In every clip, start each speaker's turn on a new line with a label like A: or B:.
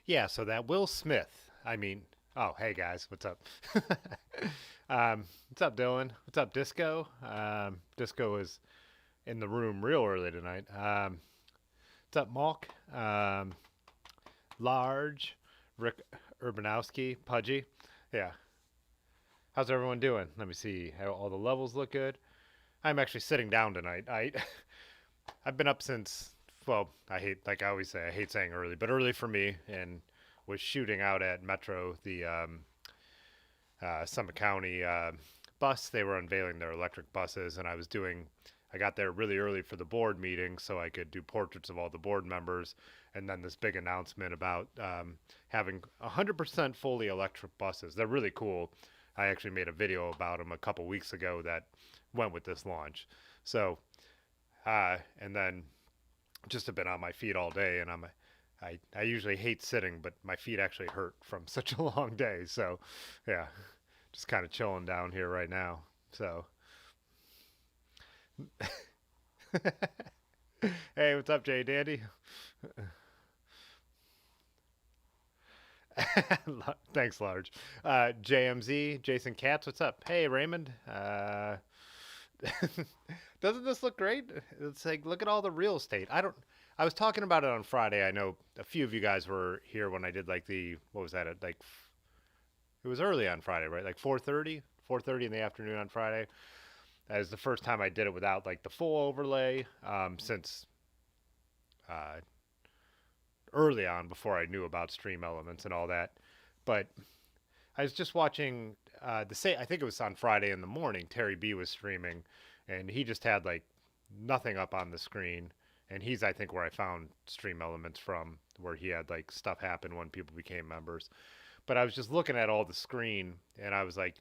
A: Yeah, so that Will Smith. I mean, oh, hey guys, what's up? What's up, Dylan? What's up, Disco? Disco is in the room real early tonight. What's up, Malk? Large, Rick Urbanowski, Pudgy. Yeah, how's everyone doing? Let me see. How all the levels look good. I'm actually sitting down tonight. I've been up since, well, I hate, like I always say, I hate saying early, but early for me, and was shooting out at Metro, the Summit County bus. They were unveiling their electric buses, and I got there really early for the board meeting so I could do portraits of all the board members, and then this big announcement about having 100% fully electric buses. They're really cool. I actually made a video about them a couple weeks ago that went with this launch. So, and then just have been on my feet all day, and I usually hate sitting, but my feet actually hurt from such a long day. So, yeah, just kind of chilling down here right now. So, hey, what's up, Jay Dandy? Thanks, Large. JMZ, Jason Katz, what's up? Hey, Raymond. Doesn't this look great? It's like, look at all the real estate. I was talking about it on Friday. I know a few of you guys were here when I did like what was that? Like, it was early on Friday, right? Like 4:30, 4:30 in the afternoon on Friday. That is the first time I did it without like the full overlay since uh, early on before I knew about Stream Elements and all that. But I was just watching I think it was on Friday in the morning. Terry B was streaming, and he just had like nothing up on the screen. And he's I think where I found Stream Elements from, where he had like stuff happen when people became members. But I was just looking at all the screen, and I was like,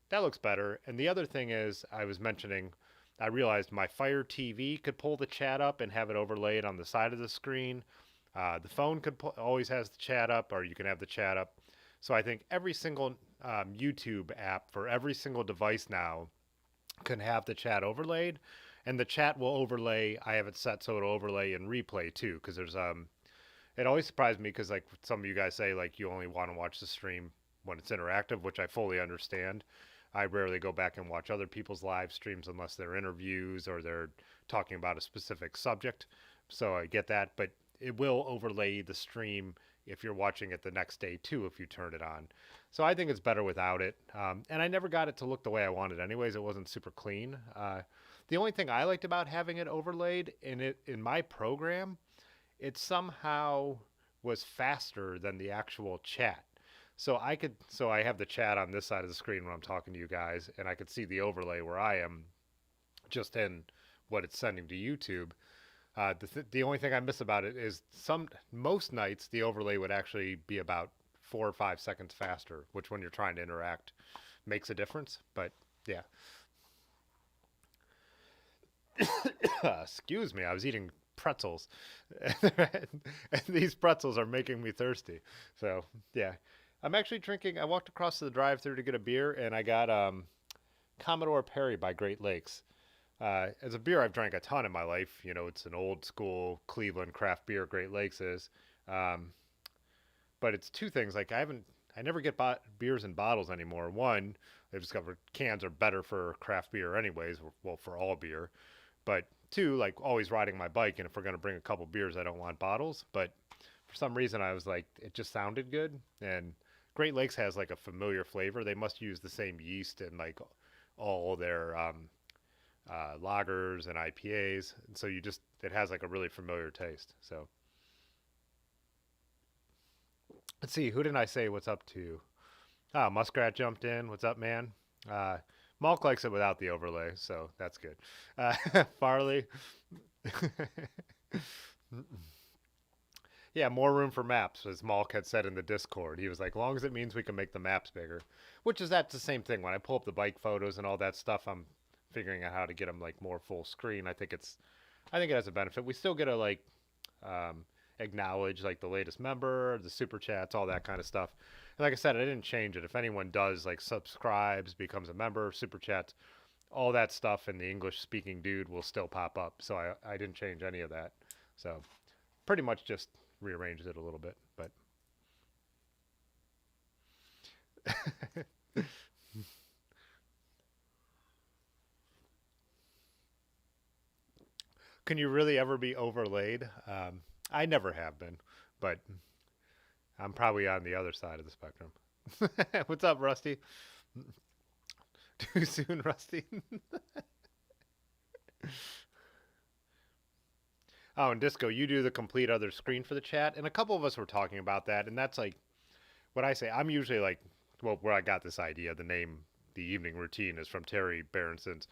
A: that looks better. And the other thing is, I was mentioning, I realized my Fire TV could pull the chat up and have it overlaid on the side of the screen. The phone always has the chat up, or you can have the chat up. So I think every single YouTube app for every single device now can have the chat overlaid, and the chat will overlay. I have it set so it'll overlay in replay too, because there's it always surprised me because like some of you guys say like you only want to watch the stream when it's interactive, which I fully understand. I rarely go back and watch other people's live streams unless they're interviews or they're talking about a specific subject. So I get that, but it will overlay the stream if you're watching it the next day too if you turn it on. So I think it's better without it. And I never got it to look the way I wanted anyways. It wasn't super clean. The only thing I liked about having it overlaid in my program, it somehow was faster than the actual chat. So I have the chat on this side of the screen when I'm talking to you guys, and I could see the overlay where I am just in what it's sending to YouTube. The only thing I miss about it is most nights the overlay would actually be about 4 or 5 seconds faster, which when you're trying to interact makes a difference. But yeah, excuse me, I was eating pretzels, and these pretzels are making me thirsty. So yeah, I'm actually drinking. I walked across to the drive-thru to get a beer, and I got Commodore Perry by Great Lakes. As a beer, I've drank a ton in my life. You know, it's an old school Cleveland craft beer. Great Lakes is, um, but it's two things. Like I never get beers in bottles anymore. One, I've discovered cans are better for craft beer, anyways. Well, for all beer. But two, like always riding my bike, and if we're gonna bring a couple beers, I don't want bottles. But for some reason, I was like, it just sounded good, and Great Lakes has like a familiar flavor. They must use the same yeast in like all their lagers and IPAs, and so it has like a really familiar taste. So let's see, who didn't I say what's up to? Ah, Muskrat jumped in. What's up, man? Uh, Malk likes it without the overlay, so that's good. Farley, yeah, more room for maps, as Malk had said in the Discord. He was like, long as it means we can make the maps bigger, which is that's the same thing. When I pull up the bike photos and all that stuff, I'm figuring out how to get them like more full screen. I think it has a benefit. We still get to like um, acknowledge like the latest member, the super chats, all that kind of stuff. And like I said, I didn't change it. If anyone does like subscribes, becomes a member, super chats, all that stuff, and the English speaking dude will still pop up. So I didn't change any of that. So pretty much just rearranged it a little bit. But Can you really ever be overlaid? I never have been, but I'm probably on the other side of the spectrum. What's up, Rusty? Too soon, Rusty. Oh, and Disco, you do the complete other screen for the chat, and a couple of us were talking about that, and that's like what I say. I'm usually like, well, where I got this idea, the name, the evening routine is from Terry Berenson's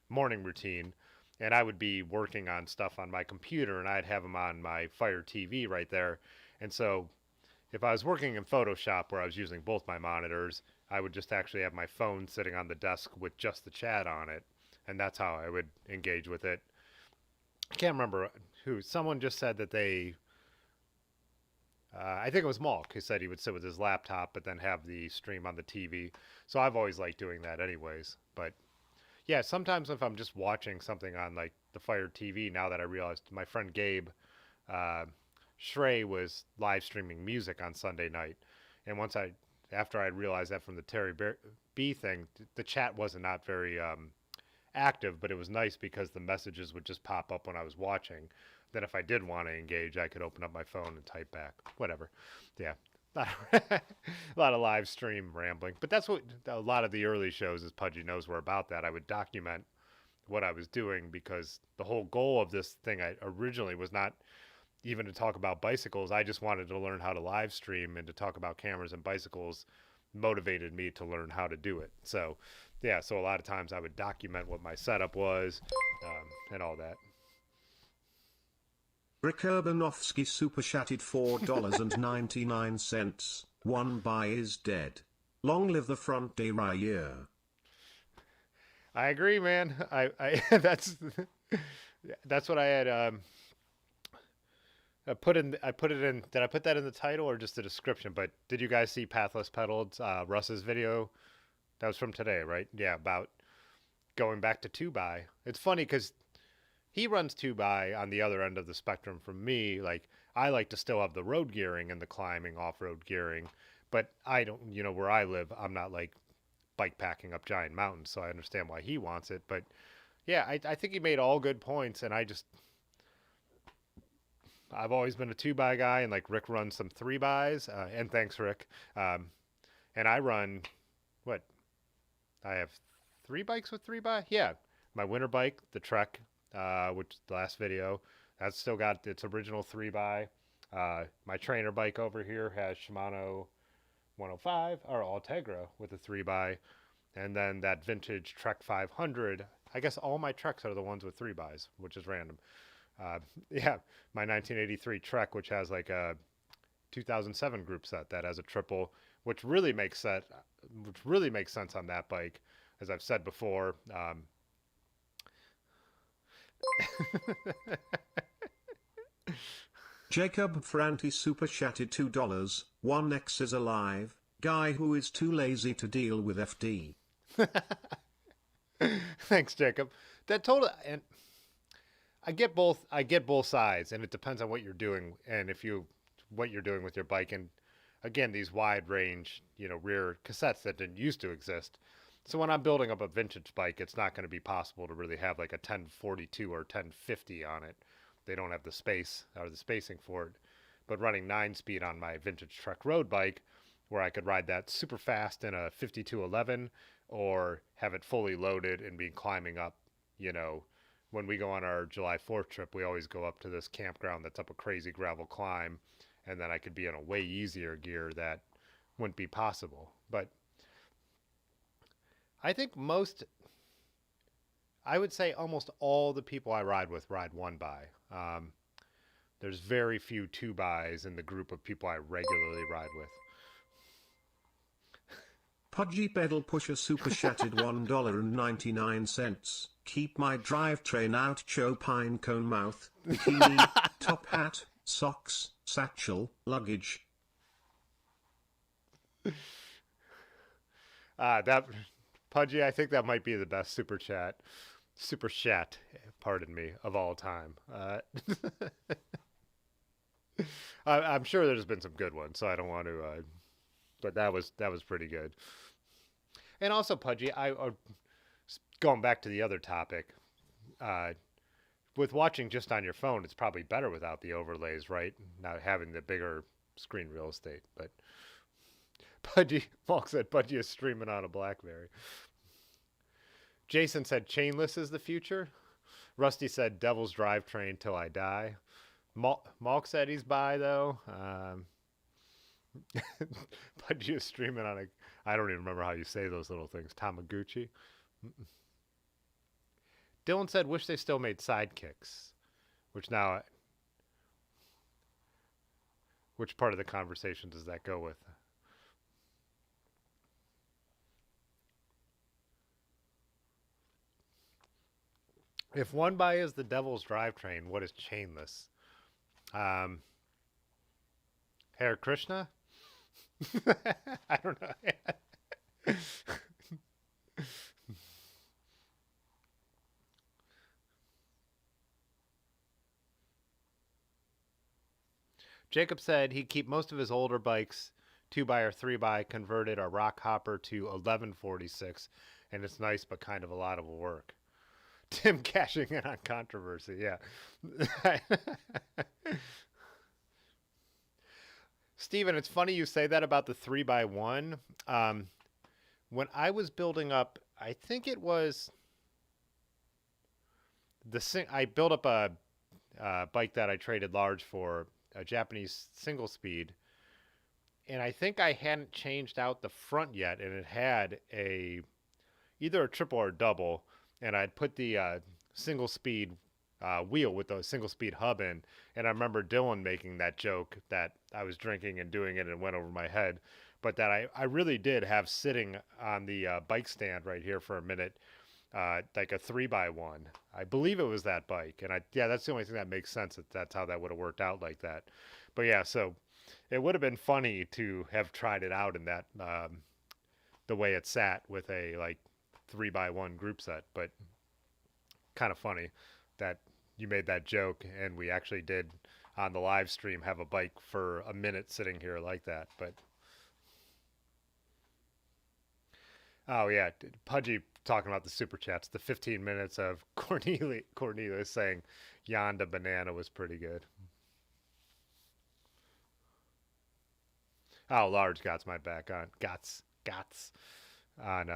A: morning routine, and I would be working on stuff on my computer, and I'd have them on my Fire TV right there, and so if I was working in Photoshop where I was using both my monitors, I would just actually have my phone sitting on the desk with just the chat on it, and that's how I would engage with it. I can't remember who. Someone just said that they. I think it was Malk who said he would sit with his laptop, but then have the stream on the TV. So I've always liked doing that, anyways. But yeah, sometimes if I'm just watching something on like the Fire TV, now that I realized my friend Gabe uh, Shrey was live streaming music on Sunday night, and after I realized that from the B thing, the chat was not very active, but it was nice because the messages would just pop up when I was watching. Then if I did want to engage, I could open up my phone and type back. Whatever. Yeah. A lot of live stream rambling. But that's what a lot of the early shows, as Pudgy knows, were about that. I would document what I was doing because the whole goal of this thing I originally was not even to talk about bicycles. I just wanted to learn how to live stream, and to talk about cameras and bicycles motivated me to learn how to do it. So yeah, so a lot of times I would document what my setup was and all that.
B: Rick Urbanovsky super chatted $4.99. One buy is dead. Long live the front derailleur.
A: I agree, man. I that's what I had I put it in. Did I put that in the title or just the description? But did you guys see Pathless Pedaled, Russ's video? That was from today, right? Yeah, about going back to 2x. It's funny because he runs 2x on the other end of the spectrum from me. Like, I like to still have the road gearing and the climbing off-road gearing, but I don't, where I live, I'm not like bike packing up giant mountains, so I understand why he wants it. But yeah, I think he made all good points, and I've always been a 2x guy, and like Rick runs some 3x's, and thanks, Rick. And I run, what? I have 3 bikes with 3x? Yeah. My winter bike, the Trek, which the last video, that's still got its original 3x. My trainer bike over here has Shimano 105 or Ultegra with a 3x. And then that vintage Trek 500. I guess all my Treks are the ones with 3x's, which is random. Yeah, my 1983 Trek, which has like a 2007 group set that has a triple, which really makes sense on that bike, as I've said before.
B: Jacob Franti super chatted $2. 1x is alive. Guy who is too lazy to deal with FD.
A: Thanks, Jacob. That total, and I get both sides, and it depends on what you're doing and what you're doing with your bike. And again, these wide range, rear cassettes that didn't used to exist. So when I'm building up a vintage bike, it's not going to be possible to really have like a 1042 or 1050 on it. They don't have the space or the spacing for it. But running 9-speed on my vintage Trek road bike, where I could ride that super fast in a 5211 or have it fully loaded and be climbing up, when we go on our July 4th trip, we always go up to this campground that's up a crazy gravel climb, and then I could be in a way easier gear that wouldn't be possible. But I think I would say almost all the people I ride with ride 1x. There's very few 2x's in the group of people I regularly ride with.
B: Pudgy Pedal Pusher super chatted $1.99. Keep my drivetrain out, Cho Pine Cone mouth, bikini, top hat, socks, satchel, luggage.
A: That Pudgy, I think that might be the best super chat, pardon me, of all time. I'm sure there's been some good ones, so I don't want to But that was pretty good. And also, Pudgy, going back to the other topic, uh, with watching just on your phone, it's probably better without the overlays, right? Not having the bigger screen real estate. But Pudgy, Falk said Pudgy is streaming on a BlackBerry. Jason said chainless is the future. Rusty said Devil's Drivetrain till I die. Malk said he's by though. Pudgy is streaming on a. I don't even remember how you say those little things. Tamaguchi. Dylan said wish they still made sidekicks. Which now, which part of the conversation does that go with? If one by is the Devil's Drivetrain, what is chainless? Um, Hare Krishna? I don't know. Jacob said he'd keep most of his older bikes, 2 by or 3 by, converted a rock hopper to 1146, and it's nice but kind of a lot of work. Tim cashing in on controversy, yeah. Steven, it's funny you say that about the 3x1. When I was building up, I think it was I built up a bike that I traded large for, a Japanese single speed, and I think I hadn't changed out the front yet, and it had either a triple or a double, and I'd put the single speed wheel with the single speed hub in, and I remember Dylan making that joke that I was drinking and doing it and it went over my head, but that I really did have sitting on the bike stand right here for a minute, like a 3x1. I believe it was that bike, and that's the only thing that makes sense. That's how that would have worked out like that. But yeah, so it would have been funny to have tried it out in that the way it sat with a like 3x1 group set, but kind of funny that you made that joke and we actually did on the live stream have a bike for a minute sitting here like that. But oh yeah, Pudgy talking about the super chats. The 15 minutes of Cornelius saying Yonda banana was pretty good. Oh, large gots my back on gots on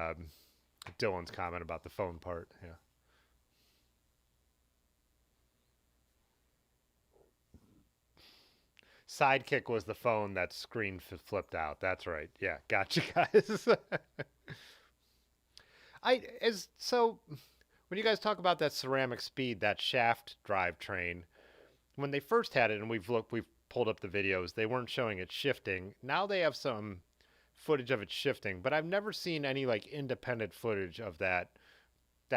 A: Dylan's comment about the phone part. Yeah. Sidekick was the phone that screen flipped out. That's right. Yeah, gotcha, guys. I as so when you guys talk about that ceramic speed, that shaft drivetrain, when they first had it, and we've pulled up the videos, they weren't showing it shifting. Now they have some footage of it shifting, but I've never seen any like independent footage of that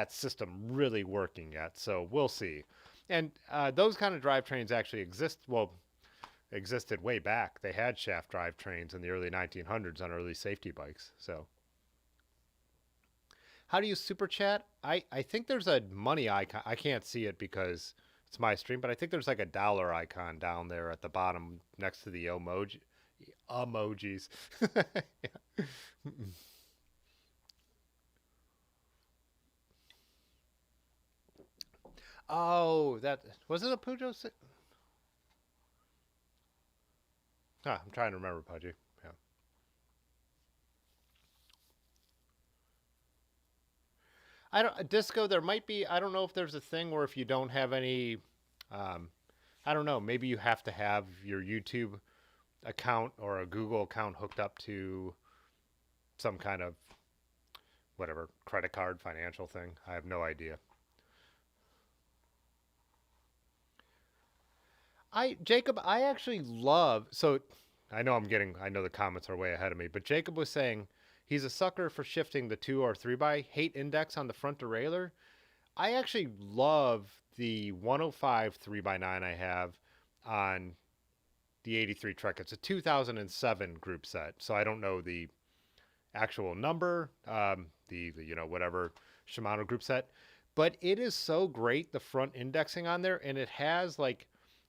A: system really working yet. So we'll see. And those kind of drivetrains actually exist. Well, existed way back. They had shaft drivetrains in the early 1900s on early safety bikes. So how do you super chat? I think there's a money icon. I can't see it because it's my stream, but I think there's like a dollar icon down there at the bottom next to the emojis. Yeah. Oh, that was it a Pujo? I'm trying to remember, Pudgy. Yeah. I don't disco. There might be. I don't know if there's a thing where if you don't have any, um, I don't know. Maybe you have to have your YouTube account or a Google account hooked up to some kind of whatever credit card financial thing. I have no idea. Jacob, I actually love so I know the comments are way ahead of me, but Jacob was saying he's a sucker for shifting the 2 or 3 by hate index on the front derailleur. I actually love the 105 3x9 I have on the 83 Trek. It's a 2007 group set, so I don't know the actual number, the whatever Shimano group set, but it is so great the front indexing on there, and it has like,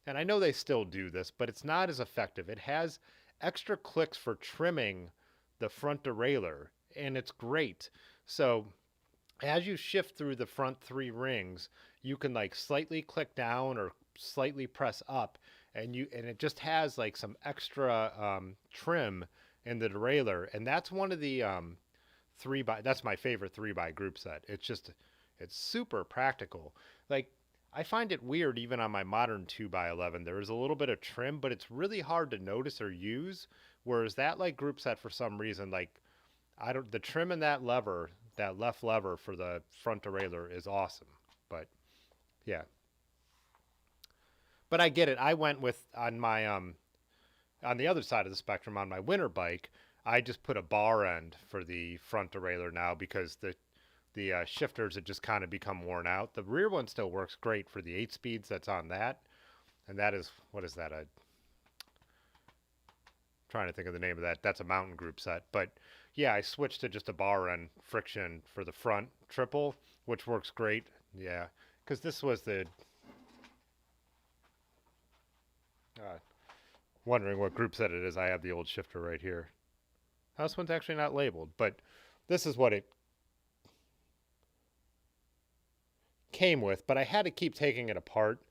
A: and I know they still do this, but it's not as effective. It has extra clicks for trimming the front derailleur, and it's great. So as you shift through the front three rings, you can like slightly click down or slightly press up, and it just has like some extra trim in the derailleur, and that's one of the three by. That's my favorite three by group set. It's super practical. Like I find it weird even on my modern 2x11. There is a little bit of trim, but it's really hard to notice or use. Whereas that like group set for some reason, like I don't the trim in that lever, that left lever for the front derailleur is awesome. But yeah, but I get it. I went with on my on the other side of the spectrum on my winter bike. I just put a bar end for the front derailleur now because the shifters had just kind of become worn out. The rear one still works great for the 8 speeds that's on that, and that is what is that? A trying to think of the name of that. That's a mountain group set, but yeah, I switched to just a bar end friction for the front triple, which works great. Yeah, because this was the uh, wondering what group set it is. I have the old shifter right here. This one's actually not labeled, but this is what it came with. But I had to keep taking it apart.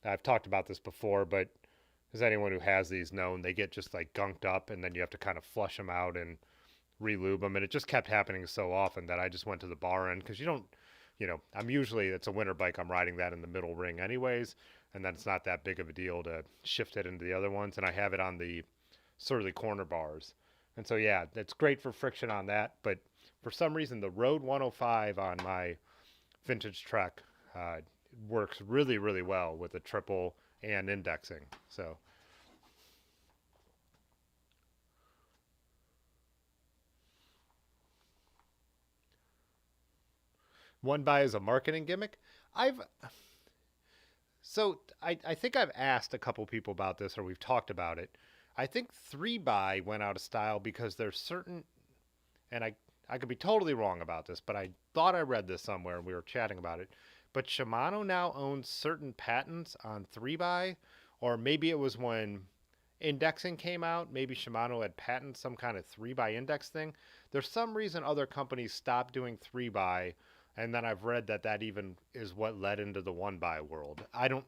A: I've talked about this before, but as anyone who has these known, they get just like gunked up, and then you have to kind of flush them out and relube them, and it just kept happening so often that I just went to the bar end because you don't, I'm usually it's a winter bike. I'm riding that in the middle ring anyways, and then it's not that big of a deal to shift it into the other ones, and I have it on the surly corner bars, and so yeah, it's great for friction on that. But for some reason, the Road 105 on my vintage Trek works really really well with the triple and indexing. So one by is a marketing gimmick. I've I think I've asked a couple people about this or we've talked about it. I think three by went out of style because there's certain and I could be totally wrong about this, but I thought I read this somewhere and we were chatting about it. But Shimano now owns certain patents on three by, or maybe it was when indexing came out. Maybe Shimano had patented some kind of three by index thing. There's some reason other companies stopped doing three by, and then I've read that that even is what led into the one by world. I don't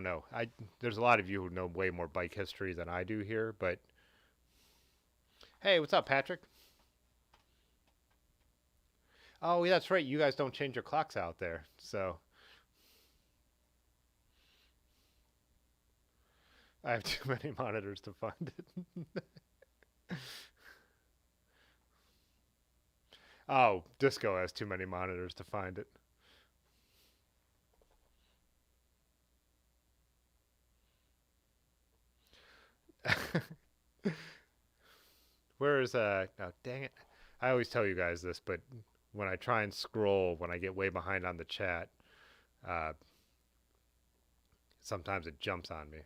A: know. There's a lot of you who know way more bike history than I do here, but hey, what's up, Patrick? Oh, yeah, that's right. You guys don't change your clocks out there. So I have too many monitors to find it. Oh, Disco has too many monitors to find it. Where is oh dang it. I always tell you guys this, but when I try and scroll when I get way behind on the chat, uh, sometimes it jumps on me.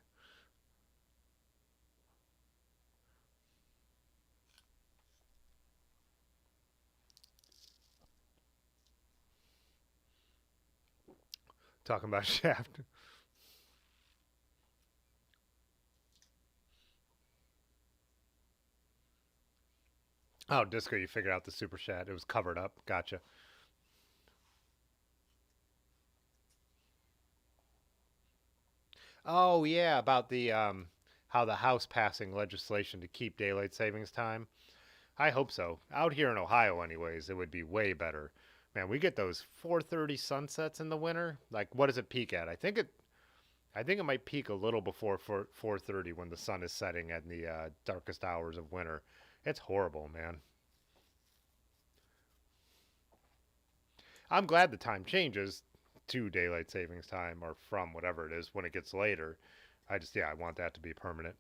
A: Talking about Shaft. Oh, Disco, you figured out the super chat. It was covered up. Gotcha. Oh yeah, about the how the House passing legislation to keep daylight savings time. I hope so. Out here in Ohio, anyways, it would be way better. Man, we get those 4:30 sunsets in the winter. Like, what does it peak at? I think it might peak a little before 4:30 when the sun is setting at the darkest hours of winter. It's horrible, man. I'm glad the time changes to daylight savings time or from whatever it is when it gets later. I want that to be permanent.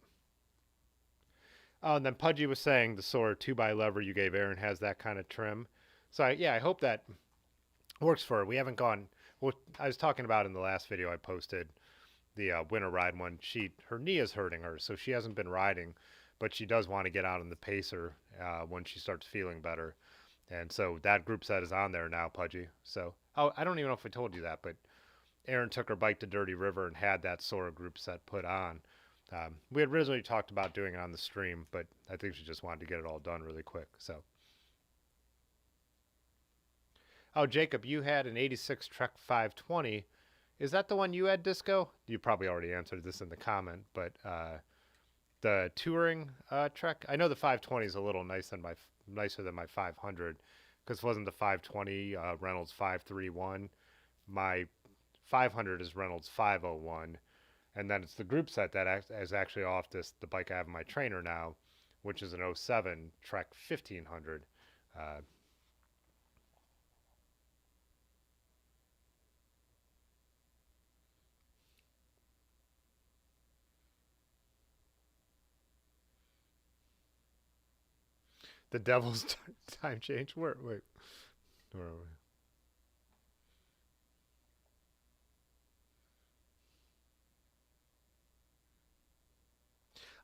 A: Oh, and then Pudgy was saying the Sora 2 by lever you gave Aaron has that kind of trim. So, yeah, I hope that works for her. We haven't gone. Well, I was talking about in the last video I posted the winter ride one. Her knee is hurting her, so she hasn't been riding, but she does want to get out on the pacer when she starts feeling better. And so that group set is on there now, Pudgy. So, oh, I don't even know if I told you that, but Aaron took her bike to Dirty River and had that Sora group set put on. We had originally talked about doing it on the stream, but I think she just wanted to get it all done really quick. So, oh, Jacob, you had an '86 Trek 520. Is that the one you had, Disco? You probably already answered this in the comment, but the touring Trek. I know the 520 is a little nicer than my 500 because it wasn't the 520 Reynolds 531. My 500 is Reynolds 501, and then it's the group set that is actually off the bike I have in my trainer now, which is an '07 Trek 1500. Uh, the Devil's time change. Where are we?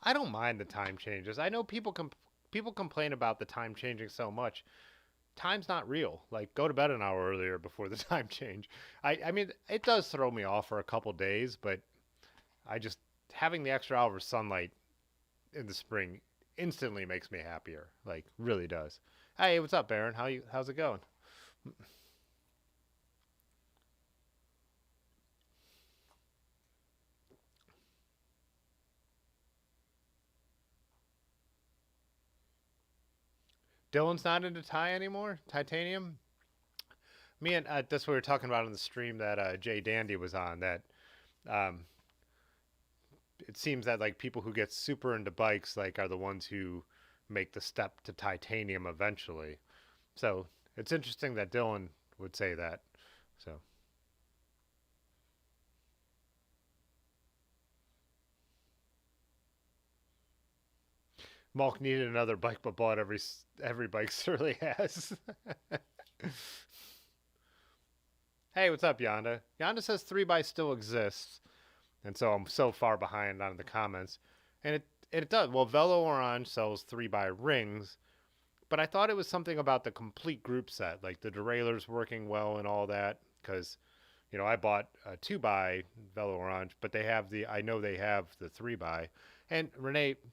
A: I don't mind the time changes. I know people complain about the time changing so much. Time's not real. Like, go to bed an hour earlier before the time change. I mean, it does throw me off for a couple days, but I just having the extra hour of sunlight in the spring instantly makes me happier. Like, really does. Hey, what's up, Baron? How's it going? Dylan's not into titanium. Me and that's what we were talking about on the stream that Jay Dandy was on. That um, it seems that like people who get super into bikes like are the ones who make the step to titanium eventually. So it's interesting that Dylan would say that. So Malk needed another bike, but bought every bike Surly has. Hey, what's up, Yonda? Yonda says 3 by still exists, and so I'm so far behind on the comments, and it does. Well, Velo Orange sells 3 by rings, but I thought it was something about the complete group set, like the derailleurs working well and all that, because I bought a 2 by Velo Orange, but I know they have the 3 by. And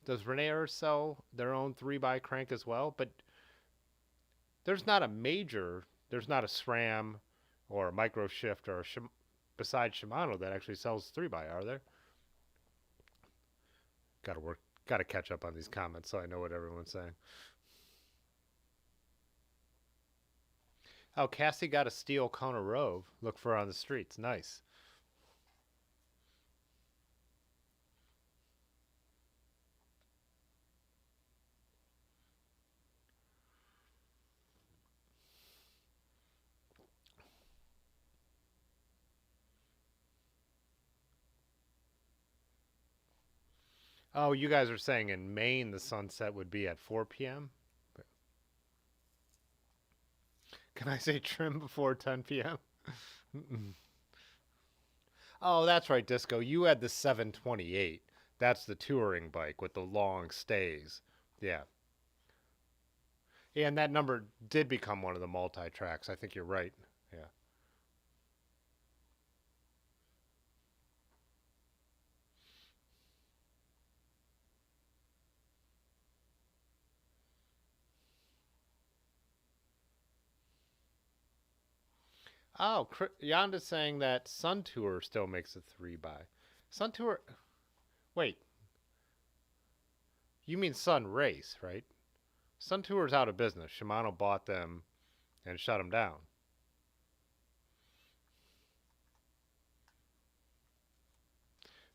A: does Renee sell their own 3 by crank as well? But there's not there's not a SRAM or a Micro Shift or besides Shimano that actually sells 3 by, are there? Got to catch up on these comments so I know what everyone's saying. Oh, Cassie got a steel Kona Rove. Look for her on the streets. Nice. Oh, you guys are saying in Maine the sunset would be at 4 p.m.? Can I say trim before 10 p.m.? Oh, that's right, Disco. You had the 728. That's the touring bike with the long stays. Yeah. And that number did become one of the multi tracks. I think you're right. Yeah. Oh, Yonda's saying that Sun Tour still makes a 3 by. Sun Tour. Wait, you mean Sun Race, right? Sun Tour's out of business. Shimano bought them and shut them down.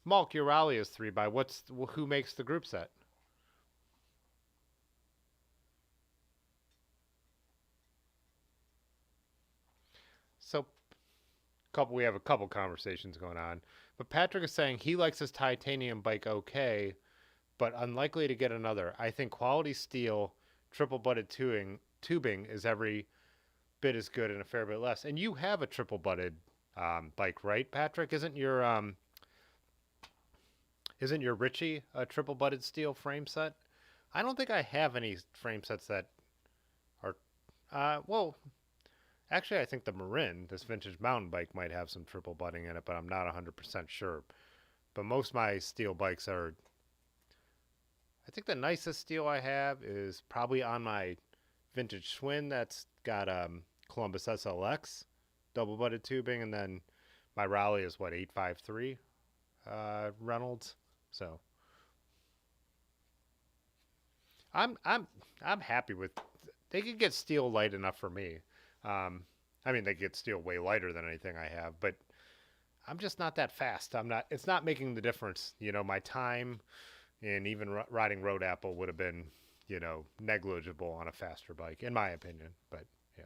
A: Malk, your rally is 3 by. Who makes the group set? So we have a couple conversations going on. But Patrick is saying he likes his titanium bike okay, but unlikely to get another. I think quality steel, triple butted tubing is every bit as good and a fair bit less. And you have a triple butted bike, right, Patrick? Isn't your Ritchie a triple butted steel frame set? I don't think I have any frame sets that are. Well, actually, I think the Marin, this vintage mountain bike, might have some triple butting in it, but I'm not 100% sure. But most of my steel bikes are. I think the nicest steel I have is probably on my vintage Schwinn that's got Columbus SLX double butted tubing, and then my Raleigh is what 853 Reynolds. So I'm I'm I'm happy with. They could get steel light enough for me. Um, I mean, they get steel way lighter than anything I have, but I'm just not that fast. I'm not. It's not making the difference. My time and even riding Road Apple would have been, negligible on a faster bike, in my opinion. But yeah,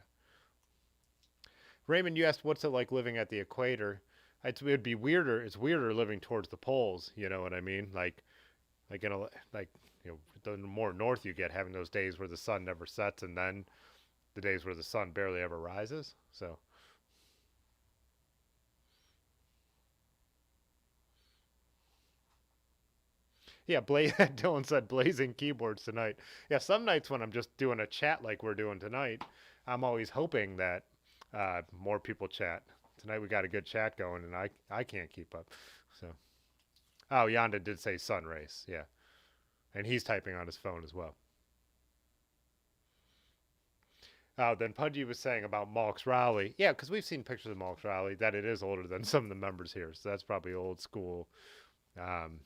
A: Raymond, you asked what's it like living at the equator. It'd be weirder. It's weirder living towards the poles. You know what I mean? Like in a like the more north you get, having those days where the sun never sets, and then the days where the sun barely ever rises. So yeah, Dylan said blazing keyboards tonight. Yeah, some nights when I'm just doing a chat like we're doing tonight, I'm always hoping that more people chat. Tonight we got a good chat going, and I can't keep up. So oh, Yonda did say sun race, yeah, and he's typing on his phone as well. Oh, then Pudgy was saying about Malk's Rally. Yeah, because we've seen pictures of Malk's Rally that it is older than some of the members here, so that's probably old school. Um,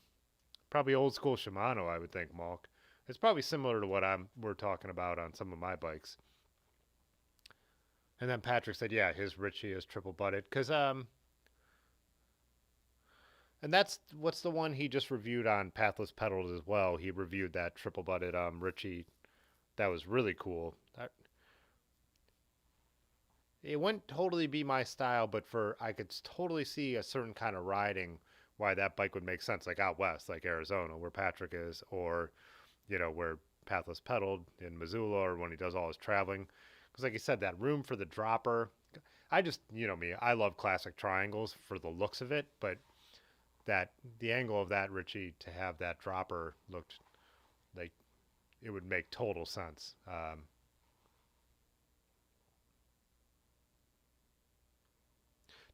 A: Probably old school Shimano, I would think, Malk. It's probably similar to what we're talking about on some of my bikes. And then Patrick said, yeah, his Ritchie is triple butted. And that's what's the one he just reviewed on Pathless Pedaled as well. He reviewed that triple butted Ritchie. That was really cool. It wouldn't totally be my style, but I could totally see a certain kind of riding why that bike would make sense, like out west, like Arizona, where Patrick is, or where Pathless Pedaled in Missoula, or when he does all his traveling. Because, like you said, that room for the dropper. I just, me, I love classic triangles for the looks of it, but that the angle of that Ritchie to have that dropper looked like it would make total sense.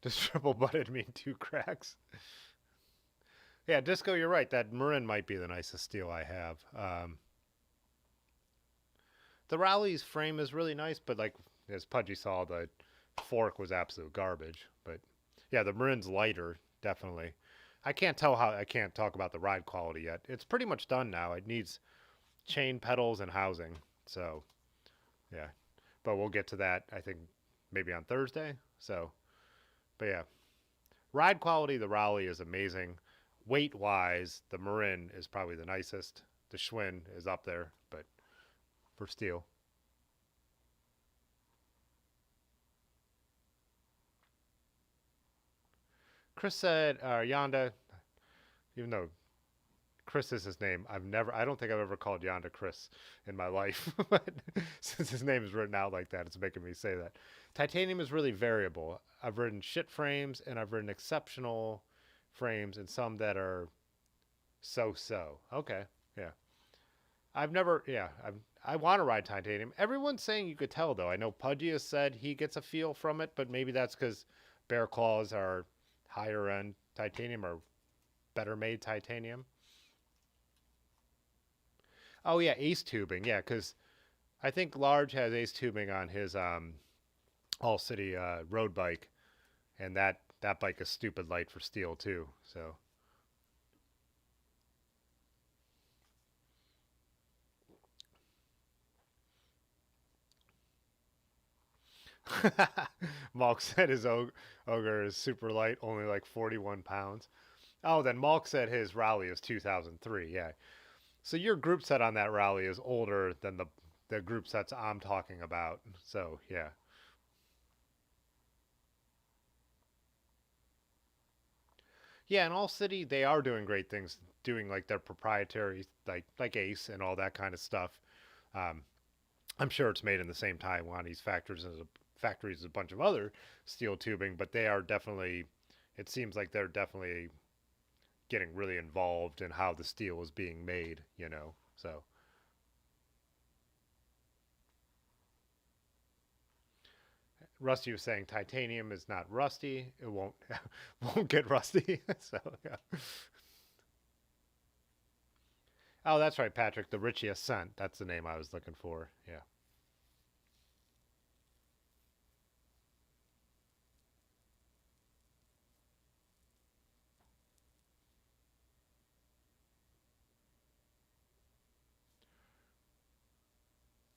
A: Does triple butted mean two cracks? Yeah, Disco, you're right. That Marin might be the nicest steel I have. The Raleigh's frame is really nice, but like as Pudgy saw, the fork was absolute garbage. But yeah, the Marin's lighter, definitely. I can't talk about the ride quality yet. It's pretty much done now. It needs chain pedals and housing. So yeah, but we'll get to that. I think maybe on Thursday. So, but yeah, ride quality. The Raleigh is amazing. Weight wise, the Marin is probably the nicest. The Schwinn is up there, but for steel. Chris said, Yonda, even though Chris is his name, I don't think I've ever called Yonda Chris in my life. But since his name is written out like that, it's making me say that. Titanium is really variable. I've ridden shit frames and I've ridden exceptional frames and some that are so so. Okay, yeah. I've never, yeah, I want to ride titanium. Everyone's saying you could tell though. I know Pudgy has said he gets a feel from it, but maybe that's because Bear Claws are higher end titanium or better made titanium. Oh yeah, Ace tubing. Yeah, because I think Large has Ace tubing on his All City road bike, and that bike is stupid light for steel too. So Malk said his ogre is super light, only like 41 pounds. Oh, then Malk said his rally is 2003. Yeah. So your group set on that rally is older than the group sets I'm talking about. So yeah. Yeah, in All City they are doing great things, doing like their proprietary like Ace and all that kind of stuff. Um, I'm sure it's made in the same Taiwanese factories as a bunch of other steel tubing, but they are definitely. It seems like they're definitely getting really involved in how the steel is being made. So Rusty was saying titanium is not rusty. It won't won't get rusty. So yeah. Oh, that's right, Patrick. The Richie Ascent. That's the name I was looking for. Yeah.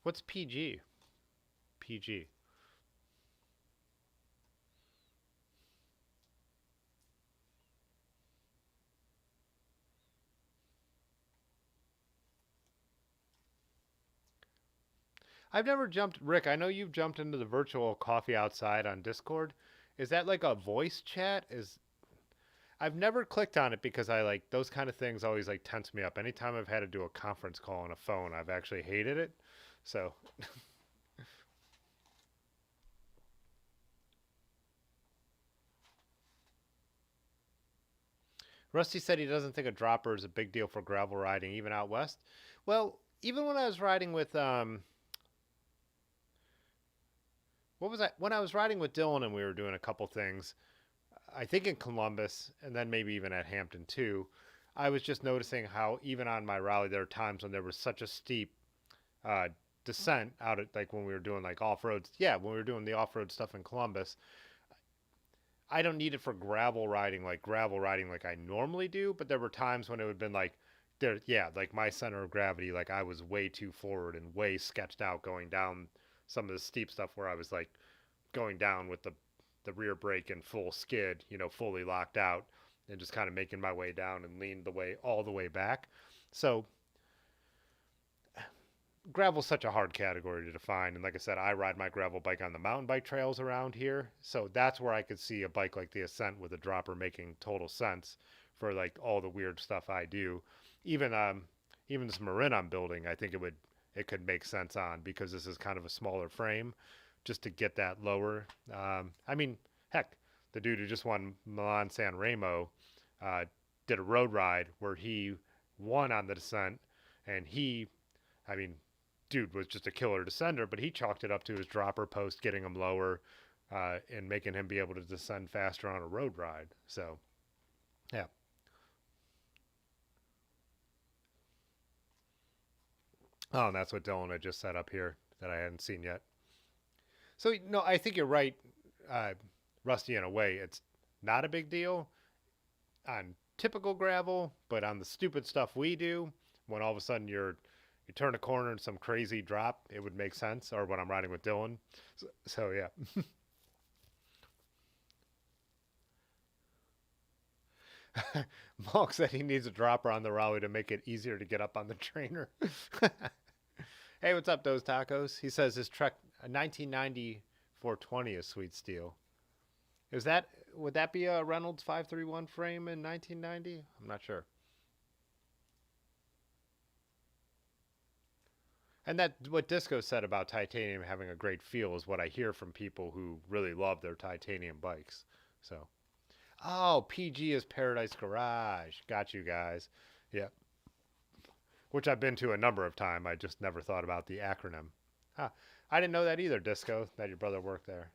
A: What's PG? PG. I've never jumped. Rick, I know you've jumped into the virtual coffee outside on Discord. Is that like a voice chat? Is I've never clicked on it because I like those kind of things always like tense me up. Anytime I've had to do a conference call on a phone, I've actually hated it. So Rusty said he doesn't think a dropper is a big deal for gravel riding, even out west. Well, even when I was riding with what was I when I was riding with Dylan and we were doing a couple things, I think in Columbus and then maybe even at Hampton too, I was just noticing how even on my rally there are times when there was such a steep uh, descent out at like when we were doing like off roads. Yeah, when we were doing the off road stuff in Columbus, I don't need it for gravel riding like I normally do. But there were times when it would have been like there, yeah, like my center of gravity, like I was way too forward and way sketched out going down some of the steep stuff where I was like going down with the rear brake in full skid, fully locked out, and just kind of making my way down and leaned the way all the way back. So gravel's such a hard category to define. And like I said, I ride my gravel bike on the mountain bike trails around here. So that's where I could see a bike like the Ascent with a dropper making total sense for like all the weird stuff I do. Even even this Marin I'm building, I think it could make sense on because this is kind of a smaller frame just to get that lower. I mean, heck, the dude who just won Milan San Remo uh, did a road ride where he won on the descent and I mean, dude was just a killer descender, but he chalked it up to his dropper post, getting him lower, and making him be able to descend faster on a road ride. So, yeah. Oh, and that's what Dylan had just set up here that I hadn't seen yet. So, no, I think you're right, uh, Rusty, in a way. It's not a big deal on typical gravel, but on the stupid stuff we do, when all of a sudden you turn a corner and some crazy drop, it would make sense. Or when I'm riding with Dylan. So yeah. Malk said he needs a dropper on the rally to make it easier to get up on the trainer. Hey, what's up, those tacos? He says his Trek 1990 420 is sweet steel. Is that would that be a Reynolds 531 frame in 1990? I'm not sure. And that what Disco said about titanium having a great feel is what I hear from people who really love their titanium bikes. So, oh, PG is Paradise Garage. Got you guys. Yeah, which I've been to a number of times. I just never thought about the acronym. Huh. I didn't know that either, Disco, that your brother worked there.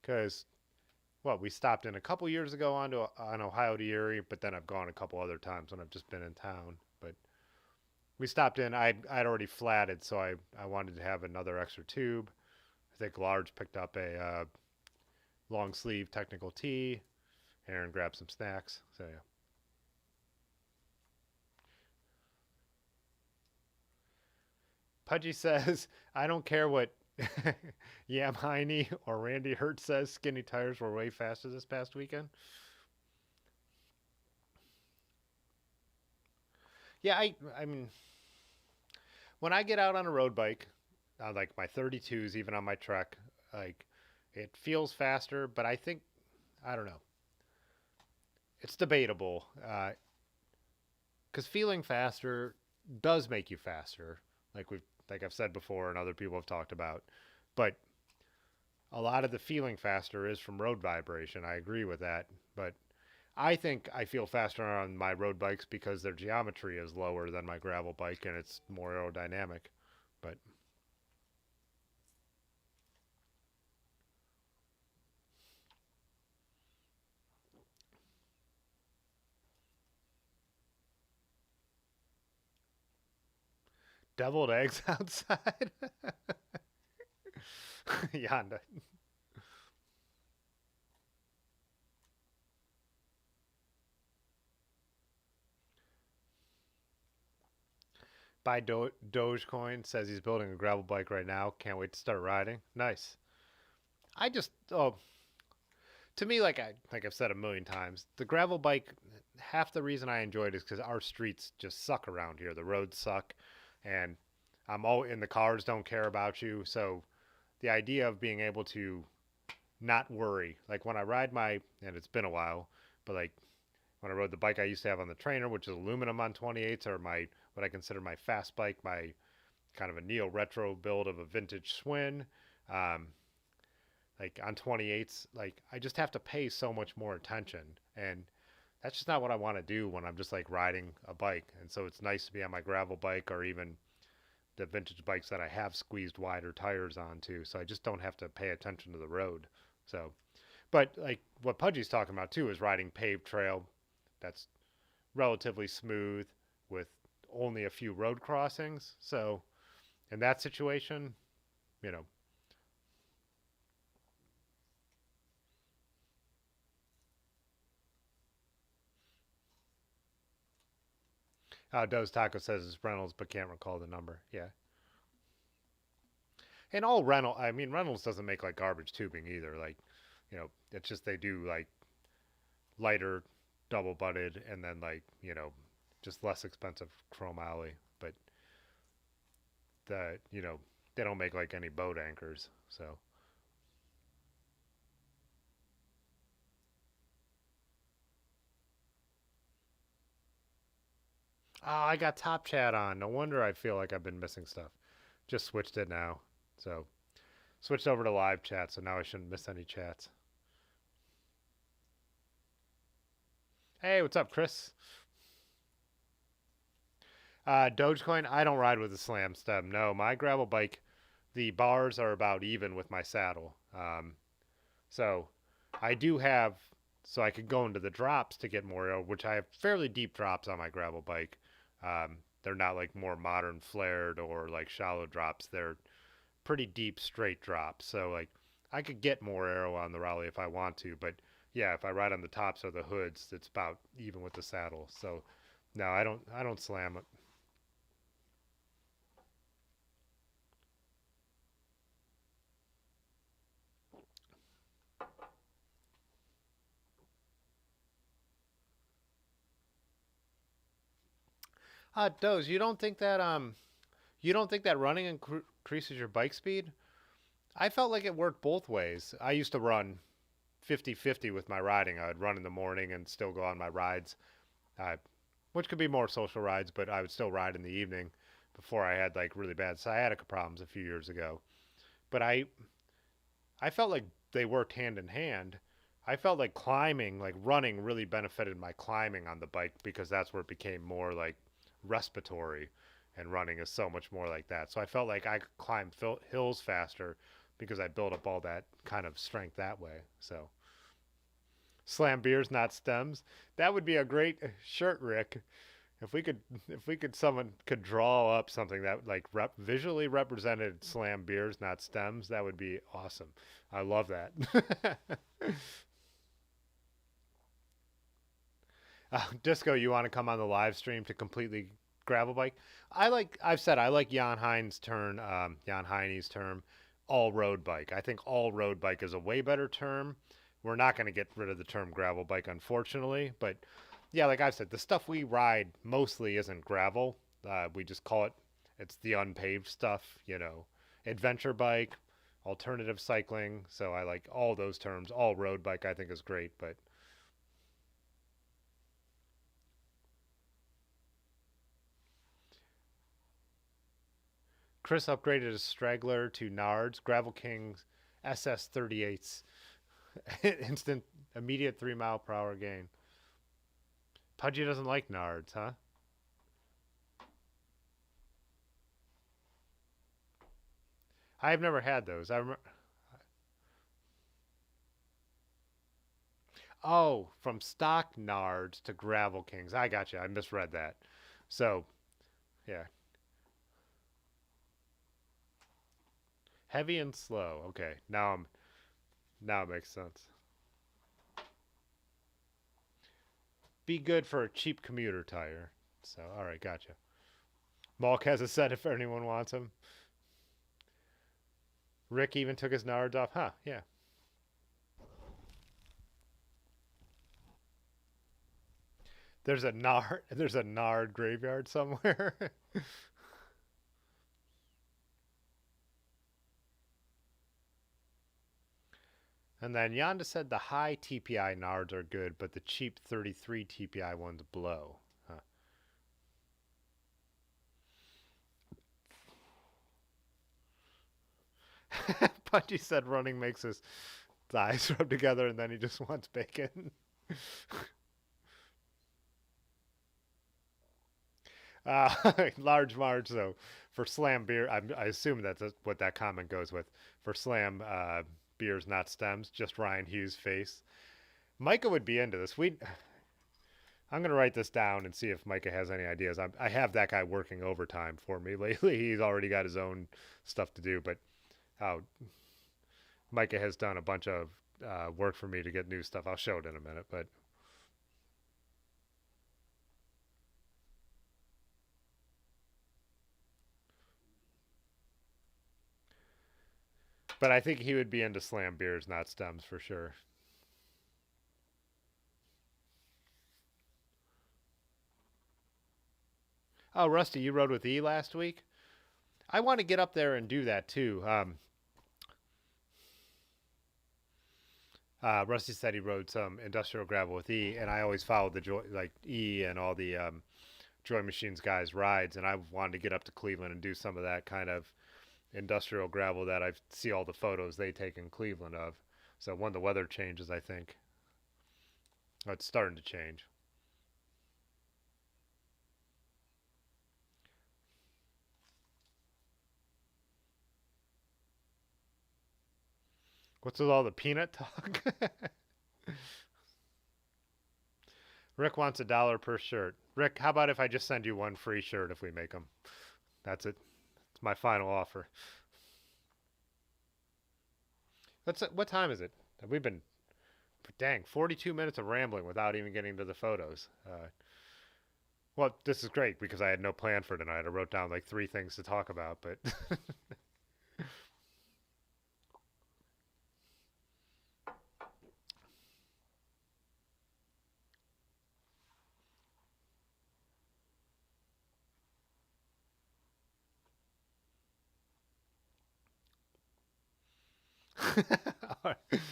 A: Because, well, we stopped in a couple years ago on Ohio to Erie, but then I've gone a couple other times when I've just been in town. But we stopped in. I'd already flatted, so I wanted to have another extra tube. I think Large picked up a long sleeve technical tee. Aaron grabbed some snacks. So yeah. Pudgy says, I don't care what Yam Heine or Randy Hurt says. Skinny tires were way faster this past weekend. Yeah, I mean, when I get out on a road bike, like my 32s, even on my Trek, like it feels faster, but I don't know. It's debatable. Because feeling faster does make you faster, like I've said before, and other people have talked about. But a lot of the feeling faster is from road vibration. I agree with that, but I think I feel faster on my road bikes because their geometry is lower than my gravel bike and it's more aerodynamic. But Deviled eggs outside. Yonder. Buy Dogecoin says he's building a gravel bike right now. Can't wait to start riding. Nice. I just to me, like I've said a million times, the gravel bike. Half the reason I enjoy it is because our streets just suck around here. The roads suck, and I'm all in the cars don't care about you. So the idea of being able to not worry, like when I ride my, and it's been a while, but like when I rode the bike I used to have on the trainer, which is aluminum on 28s, or my what I consider my fast bike, my kind of a neo retro build of a vintage Swin. Um, like on 28s, like I just have to pay so much more attention, and that's just not what I want to do when I'm just like riding a bike. And so it's nice to be on my gravel bike or even the vintage bikes that I have squeezed wider tires onto, so I just don't have to pay attention to the road. So, but like what Pudgy's talking about too is riding paved trail that's relatively smooth with only a few road crossings. So in that situation, you know, Does Taco says it's Reynolds, but can't recall the number. Yeah, and all Reynolds, I mean Reynolds doesn't make like garbage tubing either. Like, it's just they do like lighter, double butted, and then like just less expensive chrome alley. But the they don't make like any boat anchors. So I got Top Chat on. No wonder I feel like I've been missing stuff. Just switched it now. So switched over to live chat, so now I shouldn't miss any chats. Hey, what's up, Chris? Dogecoin, I don't ride with a slam stem. No, my gravel bike, the bars are about even with my saddle. So I do have, so I could go into the drops to get more air, which I have fairly deep drops on my gravel bike. They're not like more modern flared or like shallow drops. They're pretty deep straight drops. So like I could get more arrow on the rally if I want to, but yeah, if I ride on the tops or the hoods, it's about even with the saddle. So no, I don't slam it. Doze, you don't think that running increases your bike speed? I felt like it worked both ways. I used to run 50-50 with my riding. I would run in the morning and still go on my rides, uh, which could be more social rides, but I would still ride in the evening before I had like really bad sciatica problems a few years ago. But I felt like they worked hand in hand. I felt like climbing, like running really benefited my climbing on the bike because that's where it became more like respiratory, and running is so much more like that. So I felt like I could climb hills faster because I built up all that kind of strength that way. So slam beers, not stems. That would be a great shirt, Rick. If we could, someone could draw up something that like visually represented slam beers, not stems, that would be awesome. I love that. Disco, you want to come on the live stream to completely gravel bike? I've said I like Jan Heine's term, all road bike. I think all road bike is a way better term. We're not going to get rid of the term gravel bike, unfortunately, but yeah, like I've said, the stuff we ride mostly isn't gravel. We just call it, it's the unpaved stuff, adventure bike, alternative cycling. So I like all those terms. All road bike, I think, is great, but Chris upgraded his Straggler to Nards, Gravel King's SS38s. Instant, immediate 3 mile per hour gain. Pudgy doesn't like Nards, huh? I've never had those. I remember. Oh, from stock Nards to Gravel Kings. I got you. I misread that. So, yeah. Heavy and slow. Okay, now it makes sense. Be good for a cheap commuter tire. So, all right, gotcha. Malk has a set if anyone wants him. Rick even took his nards off. Huh? Yeah. There's a nard. There's a nard graveyard somewhere. And then Yonda said the high TPI nards are good, but the cheap 33 TPI ones blow. Huh. Punchy said running makes his thighs rub together, and then he just wants bacon. Large Marge, though, for Slam beer, I assume that's what that comment goes with. For Slam beers, not stems, just Ryan Hughes' face. Micah would be into this. I'm going to write this down and see if Micah has any ideas. I have that guy working overtime for me lately. He's already got his own stuff to do, but uh, Micah has done a bunch of work for me to get new stuff. I'll show it in a minute, but I think he would be into Slam beers, not stems for sure. Oh, Rusty, you rode with E last week. I want to get up there and do that too. Rusty said he rode some industrial gravel with E, and I always followed the Joy, like E and all the Joy Machines guys' rides, and I wanted to get up to Cleveland and do some of that kind of industrial gravel that I see all the photos they take in Cleveland of. So when the weather changes, I think it's starting to change. What's with all the peanut talk? Rick wants $1 per shirt. Rick, how about if I just send you one free shirt if we make them? That's it. It's my final offer. What time is it? We've been, dang, 42 minutes of rambling without even getting to the photos. Well, this is great because I had no plan for tonight. I wrote down like 3 things to talk about, but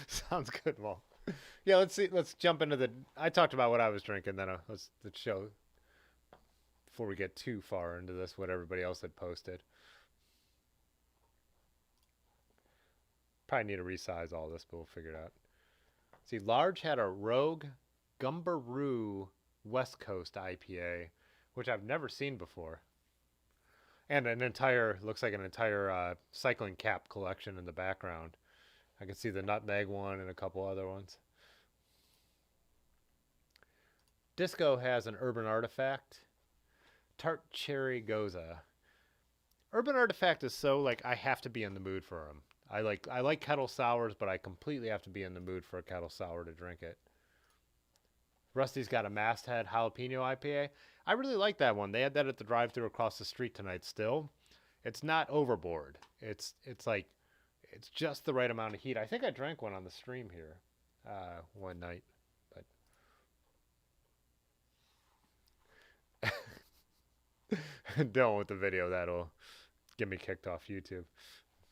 A: sounds good, Well, yeah, let's see. Let's jump into the. I talked about what I was drinking. Then let's show before we get too far into this what everybody else had posted. Probably need to resize all this, but we'll figure it out. See, Large had a Rogue Gumbaroo West Coast IPA, which I've never seen before, and an entire looks like an entire cycling cap collection in the background. I can see the nutmeg one and a couple other ones. Disco has an Urban Artifact, Tart Cherry Goza. Urban Artifact is so like I have to be in the mood for them. I like kettle sours, but I completely have to be in the mood for a kettle sour to drink it. Rusty's got a Masthead Jalapeno IPA. I really like that one. They had that at the drive-thru across the street tonight. Still, it's not overboard. It's like it's just the right amount of heat. I think I drank one on the stream here one night, but don't with the video. That'll get me kicked off YouTube.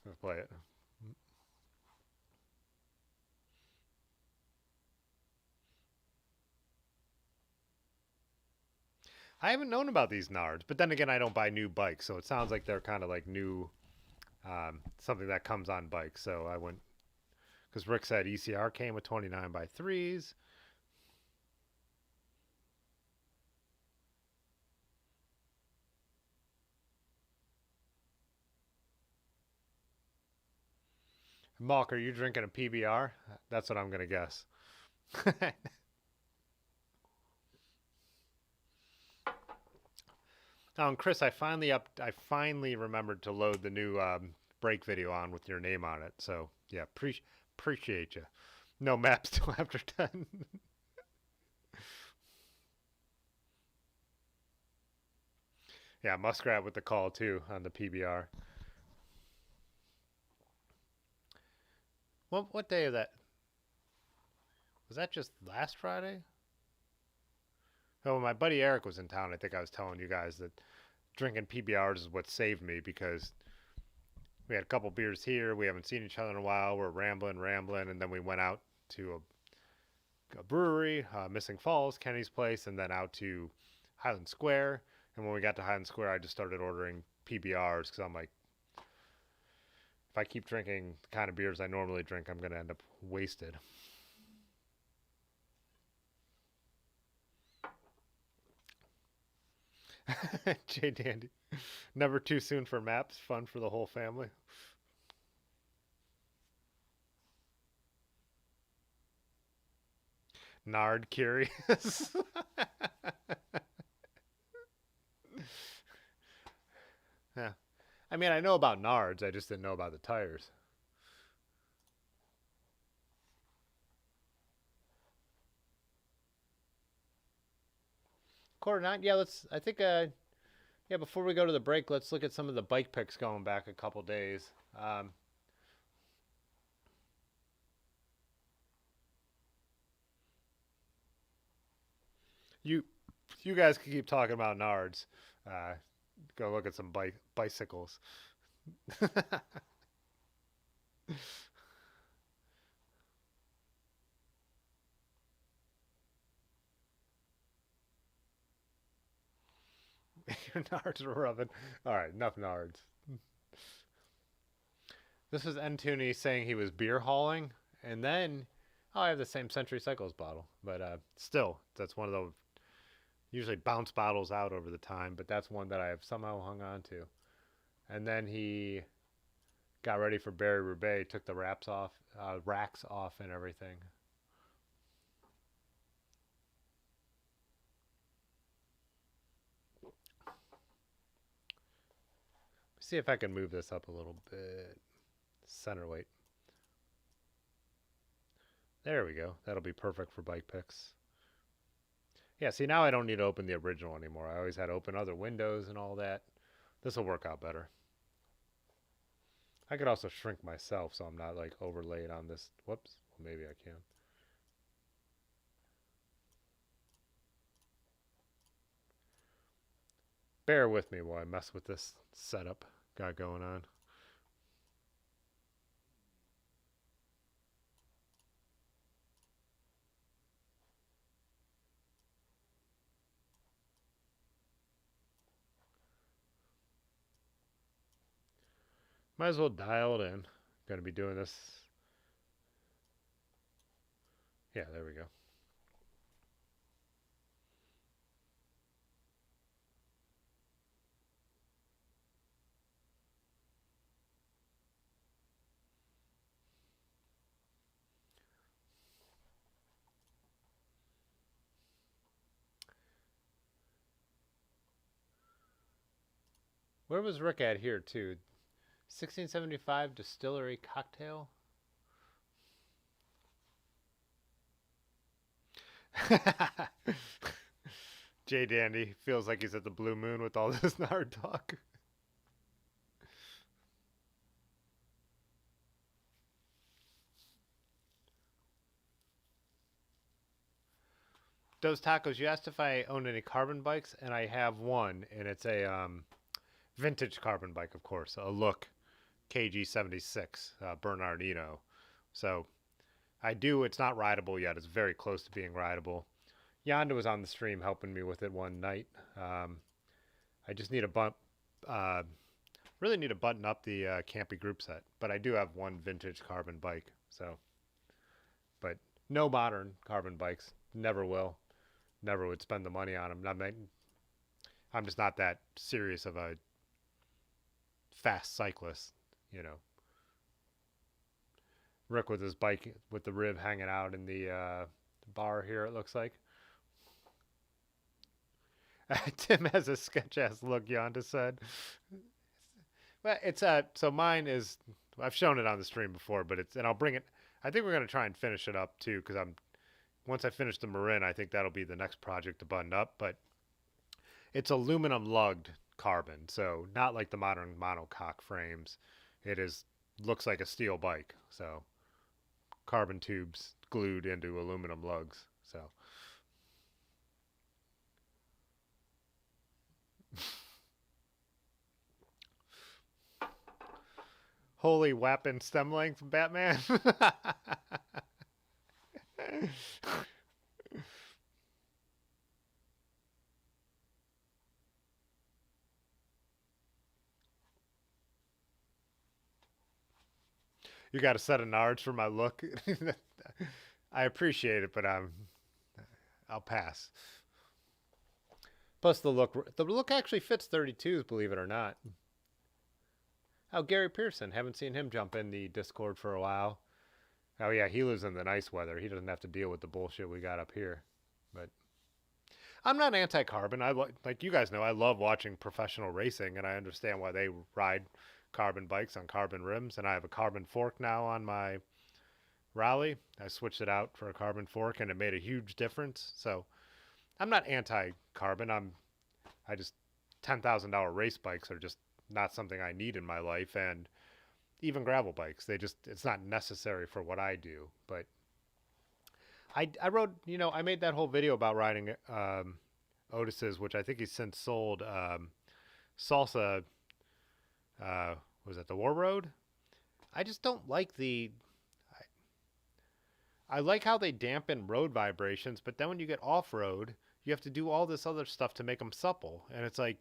A: I'll play it. I haven't known about these Nards, but then again, I don't buy new bikes, so it sounds like they're kind of like new, something that comes on bikes. So I went because Rick said ECR came with 29 by threes. Malk, are you drinking a PBR? That's what I'm gonna guess. Oh, and Chris, I finally remembered to load the new break video on with your name on it. So yeah, appreciate you. No maps till after 10. Yeah, Muskrat with the call too on the PBR. What day of that was that? Just last Friday? Oh, when my buddy Eric was in town, I think I was telling you guys that drinking PBRs is what saved me because we had a couple beers here. We haven't seen each other in a while. We're rambling, and then we went out to a brewery, Missing Falls, Kenny's place, and then out to Highland Square. And when we got to Highland Square, I just started ordering PBRs because I'm like, if I keep drinking the kind of beers I normally drink, I'm going to end up wasted. Jay Dandy. Never too soon for maps. Fun for the whole family. Nard curious. Yeah. I mean, I know about Nards. I just didn't know about the tires. Quarter nine. Yeah, let's. I think. Yeah. Before we go to the break, let's look at some of the bike picks going back a couple days. You, you guys can keep talking about Nards. Uh, go look at some bicycles. Your Nards are rubbing. All right, enough Nards. This was N saying he was beer hauling, and then oh, I have the same Century Cycles bottle, but still, that's one of the usually bounce bottles out over the time, but that's one that I have somehow hung on to. And then he got ready for Barry Roubaix, took the racks off, and everything. See if I can move this up a little bit. Center weight. There we go. That'll be perfect for bike picks. Yeah, see, now I don't need to open the original anymore. I always had to open other windows and all that. This will work out better. I could also shrink myself so I'm not like overlaid on this. Whoops. Well, maybe I can. Bear with me while I mess with this setup got going on. Might as well dial it in. Going to be doing this. Yeah, there we go. Where was Rick at here, too? 1675 Distillery Cocktail? Jay Dandy feels like he's at the Blue Moon with all this Nard talk. Those tacos, you asked if I own any carbon bikes, and I have one, and it's a vintage carbon bike, of course, a Look KG76 Bernardino. So I do. It's not rideable yet. It's very close to being rideable. Yonda was on the stream helping me with it one night. I just need a bump. Really need to button up the Campy group set, but I do have one vintage carbon bike. So, but no modern carbon bikes. Never will. Never would spend the money on them. I'm just not that serious of a fast cyclist, you know. Rick with his bike with the rib hanging out in the bar here, it looks like. Tim has a sketch ass look, Yonda said. Well, it's so mine is. I've shown it on the stream before, but it's and I'll bring it. I think we're gonna try and finish it up too, because I'm once I finish the Marin, I think that'll be the next project to button up. But it's aluminum lugged carbon, so not like the modern monocoque frames. It is looks like a steel bike, so carbon tubes glued into aluminum lugs. So holy weapon stem length, Batman. You got a set of nards for my look. I appreciate it, but I'll pass. Plus the look actually fits 32s, believe it or not. Oh, Gary Pearson, haven't seen him jump in the Discord for a while. Oh yeah, he lives in the nice weather. He doesn't have to deal with the bullshit we got up here. But I'm not anti-carbon. Like you guys know, I love watching professional racing, and I understand why they ride carbon bikes on carbon rims. And I have a carbon fork now on my Rally. I switched it out for a carbon fork, and it made a huge difference. So I'm not anti-carbon. I just $10,000 race bikes are just not something I need in my life, and even gravel bikes, it's not necessary for what I do. But I rode, I made that whole video about riding Otis's, which I think he's since sold. Salsa, was that the War Road? I just don't like I like how they dampen road vibrations, but then when you get off road, you have to do all this other stuff to make them supple, and it's like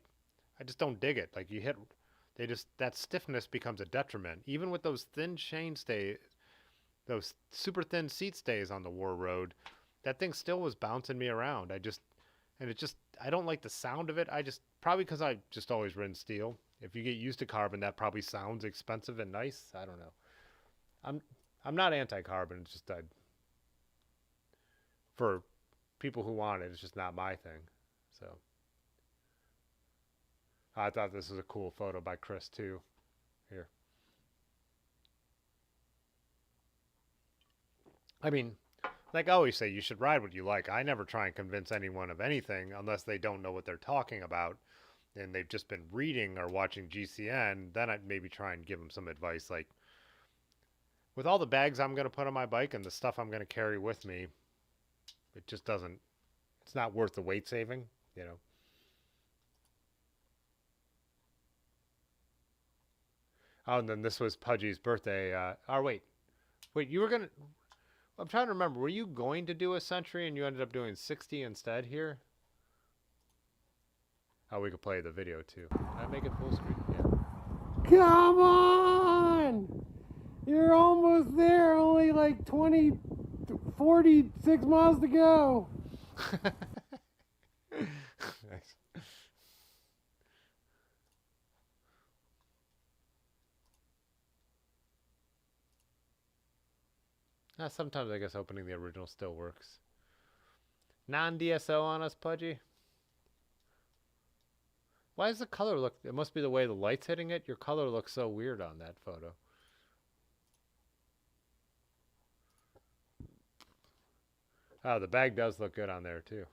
A: I just don't dig it. Like that stiffness becomes a detriment. Even with those thin chain stay, those super thin seat stays on the War Road, that thing still was bouncing me around. I don't like the sound of it. I just probably because I just always ridden steel. If you get used to carbon, that probably sounds expensive and nice. I don't know. I'm I'm not anti-carbon. It's just for people who want it, it's just not my thing. So I thought this was a cool photo by Chris too. Here, I mean, like I always say, you should ride what you like. I never try and convince anyone of anything unless they don't know what they're talking about and they've just been reading or watching GCN. Then I'd maybe try and give them some advice. Like with all the bags I'm going to put on my bike and the stuff I'm going to carry with me, it just doesn't. It's not worth the weight saving, you know. Oh, and then this was Pudgy's birthday. Wait, you were gonna. I'm trying to remember. Were you going to do a century and you ended up doing 60 instead here? Oh, we could play the video too. Can I make it full screen? Yeah.
C: Come on! You're almost there, only like 20, 46 miles to go.
A: Nice. Sometimes I guess opening the original still works. Non-DSO on us, Pudgy. Why does the color look? It must be the way the light's hitting it. Your color looks so weird on that photo. Oh, the bag does look good on there too.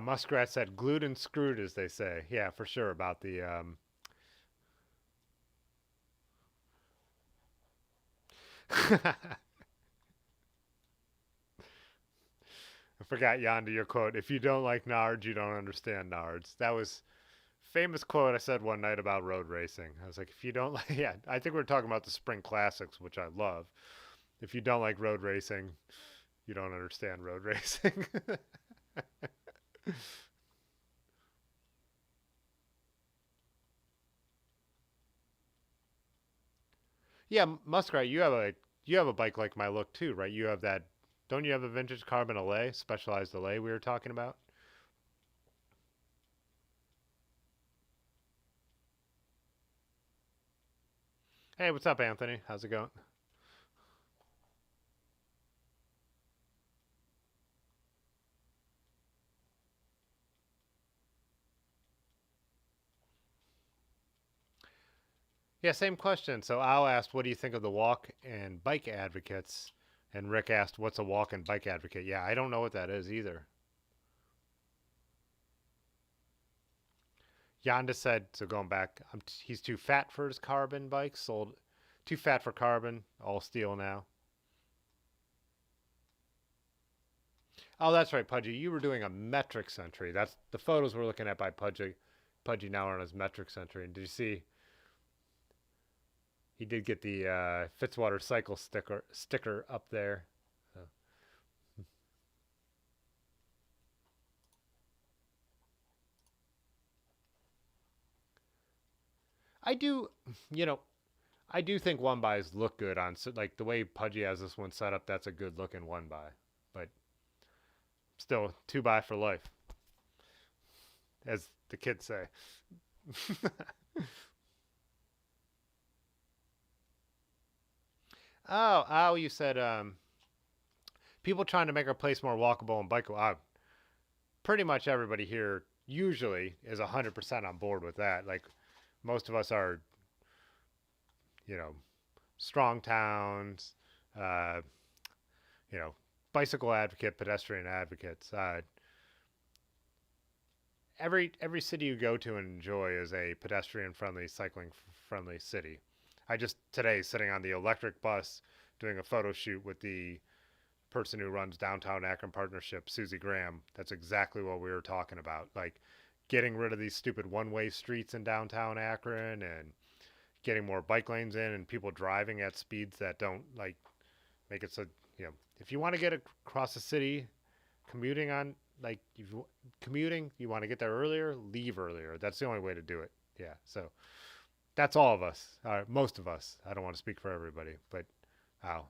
A: Muskrat said glued and screwed, as they say. Yeah, for sure about the. I forgot Yonder your quote. If you don't like Nards, you don't understand Nards. That was famous quote I said one night about road racing. I was like, if you don't like, yeah, I think we are talking about the Spring Classics, which I love. If you don't like road racing, you don't understand road racing. Yeah, Muskrat, you have a bike like my look too, right? You have that. Don't you have a vintage carbon allay, specialized allay we were talking about? Hey, what's up, Anthony? How's it going? Yeah, same question. So Al asked, "What do you think of the walk and bike advocates?" And Rick asked, "What's a walk and bike advocate?" Yeah, I don't know what that is either. Yonda said, so going back, he's too fat for his carbon bike. Sold, too fat for carbon. All steel now. Oh, that's right, Pudgy. You were doing a metric century. That's the photos we're looking at by Pudgy. Pudgy now on his metric century. And did you see? He did get the Fitzwater Cycle sticker up there. So. I do, you know, I do think one bys look good on like the way Pudgy has this one set up. That's a good looking one by, but still two by for life, as the kids say. Oh, you said people trying to make our place more walkable and bikeable. Pretty much everybody here usually is 100% on board with that. Like most of us are, you know, strong towns, uh, you know, bicycle advocate, pedestrian advocates. Every city you go to and enjoy is a pedestrian friendly, cycling friendly city. I just today sitting on the electric bus doing a photo shoot with the person who runs Downtown Akron Partnership, Susie Graham. That's exactly what we were talking about. Like getting rid of these stupid one-way streets in downtown Akron and getting more bike lanes in and people driving at speeds that don't like make it so, if you want to get across the city commuting on like if you commuting, you want to get there earlier, leave earlier. That's the only way to do it. Yeah. So that's all of us, most of us. I don't want to speak for everybody, but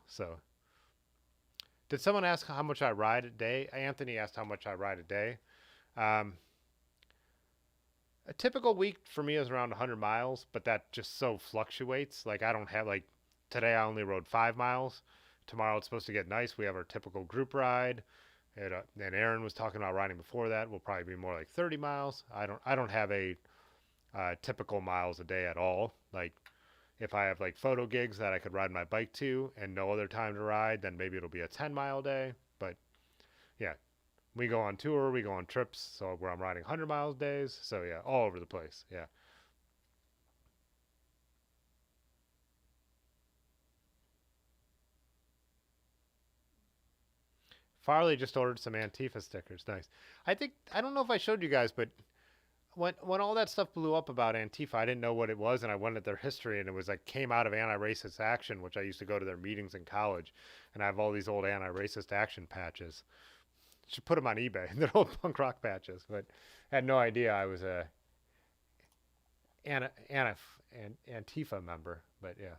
A: so did someone ask how much I ride a day? Anthony asked how much I ride a day. Um, a typical week for me is around 100 miles, but that just so fluctuates. Like I don't have like today I only rode 5 miles. Tomorrow it's supposed to get nice. We have our typical group ride. And Aaron was talking about riding before that. Will probably be more like 30 miles. I don't have a typical miles a day at all. Like if I have like photo gigs that I could ride my bike to and no other time to ride, then maybe it'll be a 10-mile day. But yeah, we go on tour, we go on trips, so where I'm riding 100 miles days. So yeah, all over the place. Yeah. Farley just ordered some Antifa stickers. Nice. I don't know if I showed you guys, but when all that stuff blew up about Antifa, I didn't know what it was, and I went at their history, and it was like came out of Anti-Racist Action, which I used to go to their meetings in college, and I have all these old Anti-Racist Action patches. Should put them on eBay. They're old punk rock patches, but I had no idea I was a Antifa member. But yeah.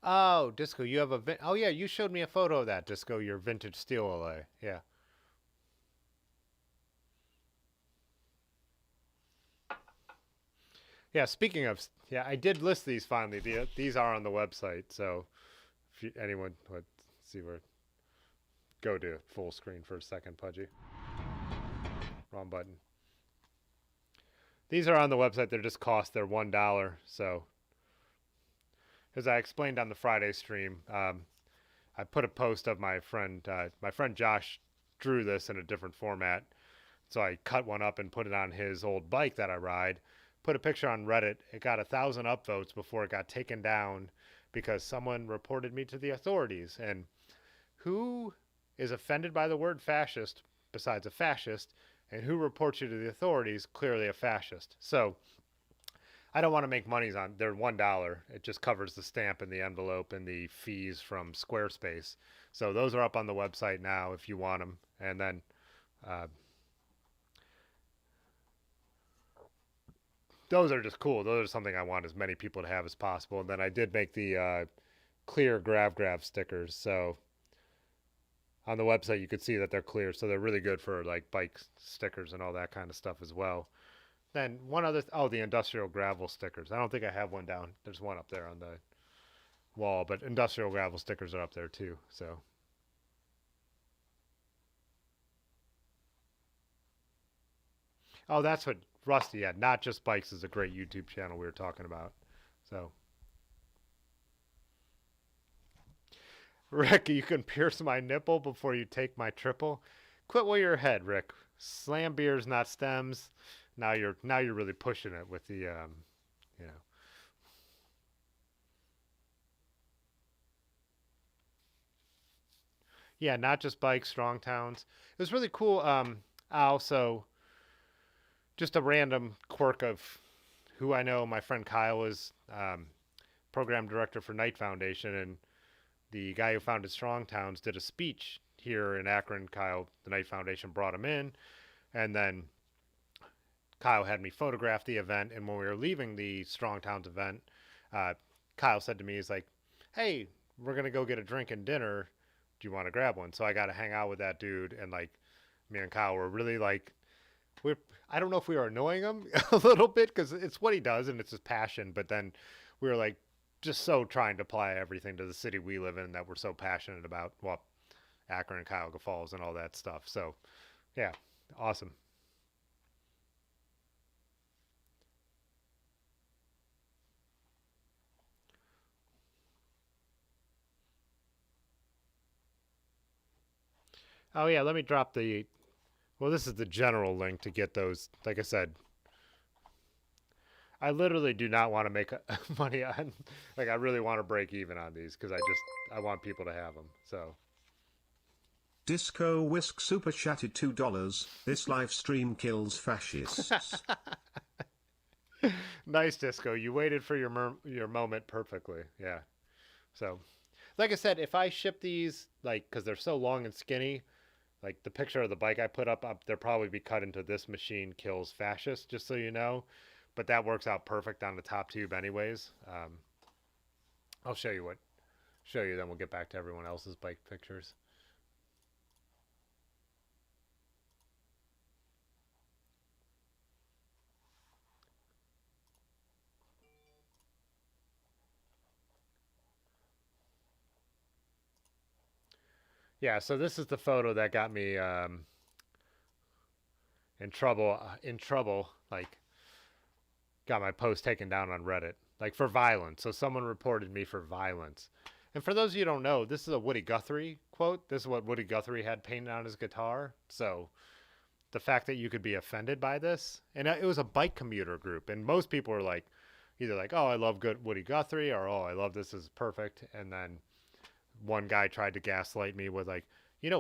A: Oh, Disco, you have oh yeah, you showed me a photo of that, Disco, your vintage steel LA. Yeah. Yeah, speaking of, yeah, I did list these finally. These are on the website, so if anyone would see where, go to full screen for a second, Pudgy. Wrong button. These are on the website. They're just cost. They're $1. So, as I explained on the Friday stream, I put a post of my friend Josh drew this in a different format. So I cut one up and put it on his old bike that I ride. Put a picture on Reddit. It got 1,000 upvotes before it got taken down because someone reported me to the authorities. And who is offended by the word fascist besides a fascist? And who reports you to the authorities? Clearly a fascist. So I don't want to make monies on. They're $1. It just covers the stamp and the envelope and the fees from Squarespace. So those are up on the website now if you want them. And then uh, those are just cool. Those are something I want as many people to have as possible. And then I did make the clear grav stickers. So on the website you could see that they're clear, so they're really good for like bike stickers and all that kind of stuff as well. Then one other, oh, the industrial gravel stickers. I don't think I have one down. There's one up there on the wall, but industrial gravel stickers are up there too. So, oh, that's what Rusty had. Not Just Bikes is a great YouTube channel we were talking about. So, Rick, you can pierce my nipple before you take my triple. Quit while you're ahead, Rick. Slam beers, not stems. Now you're really pushing it with the you know. Yeah, Not Just Bikes, Strong Towns. It was really cool. I also just a random quirk of who I know. My friend Kyle is program director for Knight Foundation, and the guy who founded Strong Towns did a speech here in Akron. Kyle, the Knight Foundation, brought him in, and then Kyle had me photograph the event. And when we were leaving the Strong Towns event, uh, Kyle said to me, he's like, "Hey, we're gonna go get a drink and dinner. Do you want to grab one?" So I got to hang out with that dude, and like me and Kyle were really like we're I don't know if we were annoying him a little bit because it's what he does and it's his passion, but then we were like just so trying to apply everything to the city we live in that we're so passionate about. Well, Akron and Cuyahoga Falls and all that stuff. So yeah, awesome. Oh yeah, let me drop the. Well, this is the general link to get those. Like I said, I literally do not want to make money on. Like I really want to break even on these because I want people to have them. So
B: Disco Whisk Super Chatted $2. This live stream kills fascists.
A: nice, Disco. You waited for your moment perfectly. Yeah. So, like I said, if I ship these, like, because they're so long and skinny, like the picture of the bike I put up, they'll probably be cut into this machine kills fascist, just so you know. But that works out perfect on the top tube, anyways. I'll show you, then we'll get back to everyone else's bike pictures. Yeah, so this is the photo that got me in trouble. Like got my post taken down on Reddit, like for violence. So someone reported me for violence. And for those of you who don't know, this is a Woody Guthrie quote. This is what Woody Guthrie had painted on his guitar. So the fact that you could be offended by this, and it was a bike commuter group, and most people were like, either like, "Oh, I love good Woody Guthrie," or "Oh, I love this is perfect." And then one guy tried to gaslight me with like,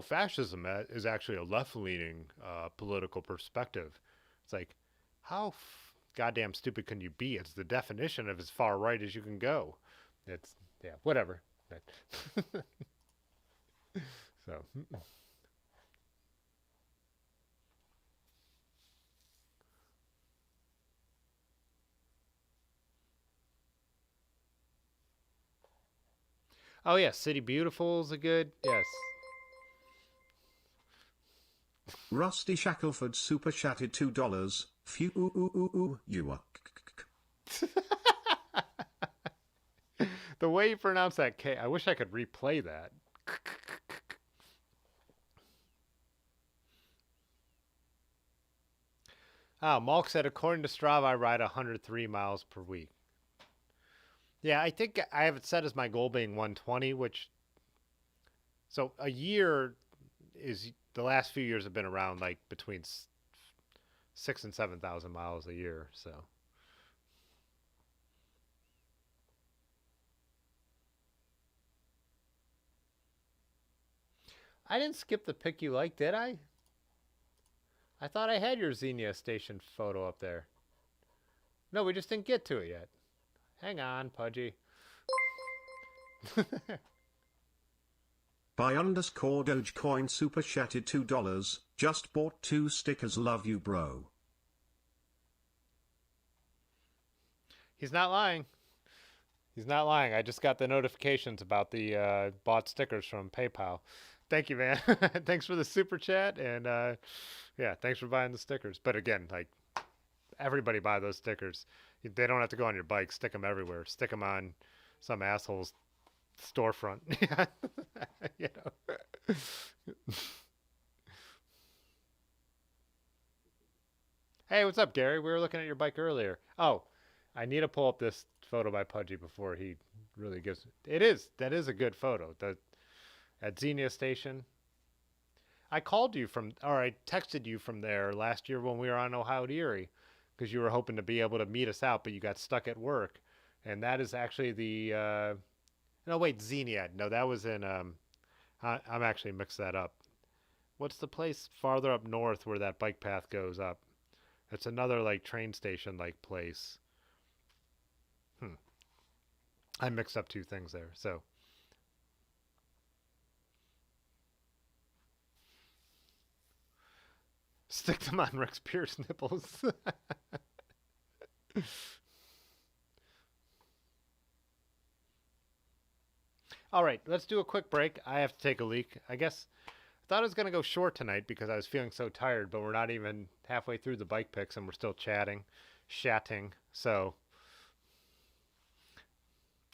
A: fascism is actually a left-leaning political perspective. It's like, how goddamn stupid can you be? It's the definition of as far right as you can go. It's yeah, whatever. So, oh yeah, City Beautiful is a good yes.
B: Rusty Shackelford Super Chatted $2. Phew, you are.
A: The way you pronounce that K, I wish I could replay that. Malk said, according to Strava, I ride 103 miles per week. Yeah, I think I have it set as my goal being 120, which, so a year is, the last few years have been around like between 6,000 and 7,000 miles a year. So I didn't skip the pic you like, did I? I thought I had your Xenia station photo up there. No, we just didn't get to it yet. Hang on, Pudgy.
B: By _ Dogecoin Super Chatted $2. Just bought 2 stickers. Love you, bro.
A: He's not lying. He's not lying. I just got the notifications about the bought stickers from PayPal. Thank you, man. Thanks for the super chat, and yeah, thanks for buying the stickers. But again, like everybody buy those stickers. They don't have to go on your bike. Stick them everywhere. Stick them on some asshole's storefront. you know. Hey, what's up, Gary? We were looking at your bike earlier. Oh, I need to pull up this photo by Pudgy before he really gives. That is a good photo. At Xenia Station. I called you or I texted you from there last year when we were on Ohio to Erie, because you were hoping to be able to meet us out, but you got stuck at work. And that is actually the, no, wait, Xenia. No, that was in, I'm actually mixed that up. What's the place farther up north where that bike path goes up? It's another like train station like place. I mixed up two things there. So stick them on Rex Pierce nipples. All right, let's do a quick break. I have to take a leak. I guess I thought I was going to go short tonight because I was feeling so tired, but we're not even halfway through the bike picks and we're still chatting. So,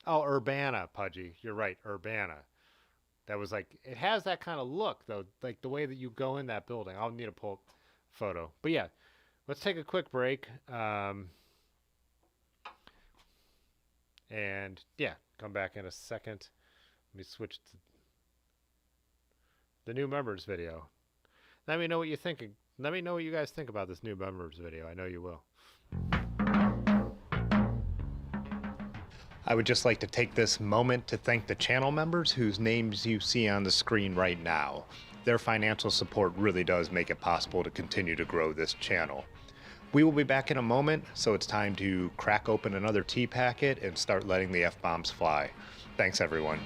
A: oh, Urbana, Pudgy. You're right, Urbana. That was like, it has that kind of look, though, like the way that you go in that building. I'll need to pull up a photo. But yeah, let's take a quick break. And yeah, come back in a second. Let me switch to the new members video. Let me know what you think. Let me know what you guys think about this new members video. I know you will. I would just like to take this moment to thank the channel members whose names you see on the screen right now. Their financial support really does make it possible to continue to grow this channel. We will be back in a moment, so it's time to crack open another tea packet and start letting the F-bombs fly. Thanks, everyone.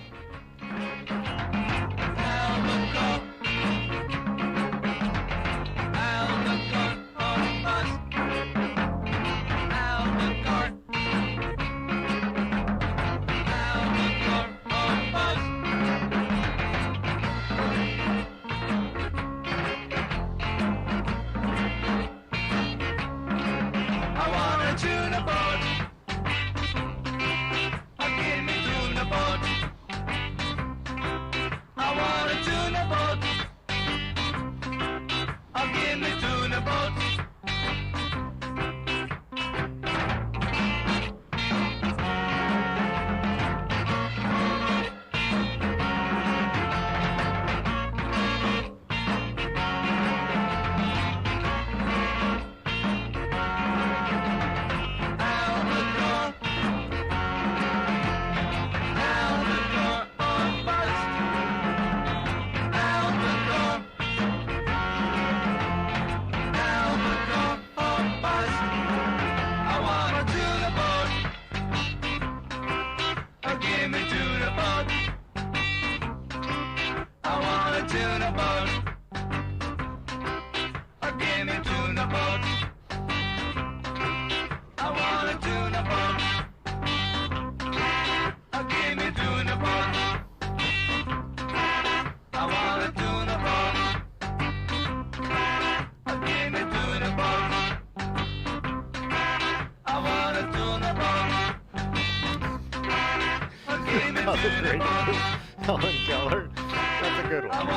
A: Helen Keller. That's a good one.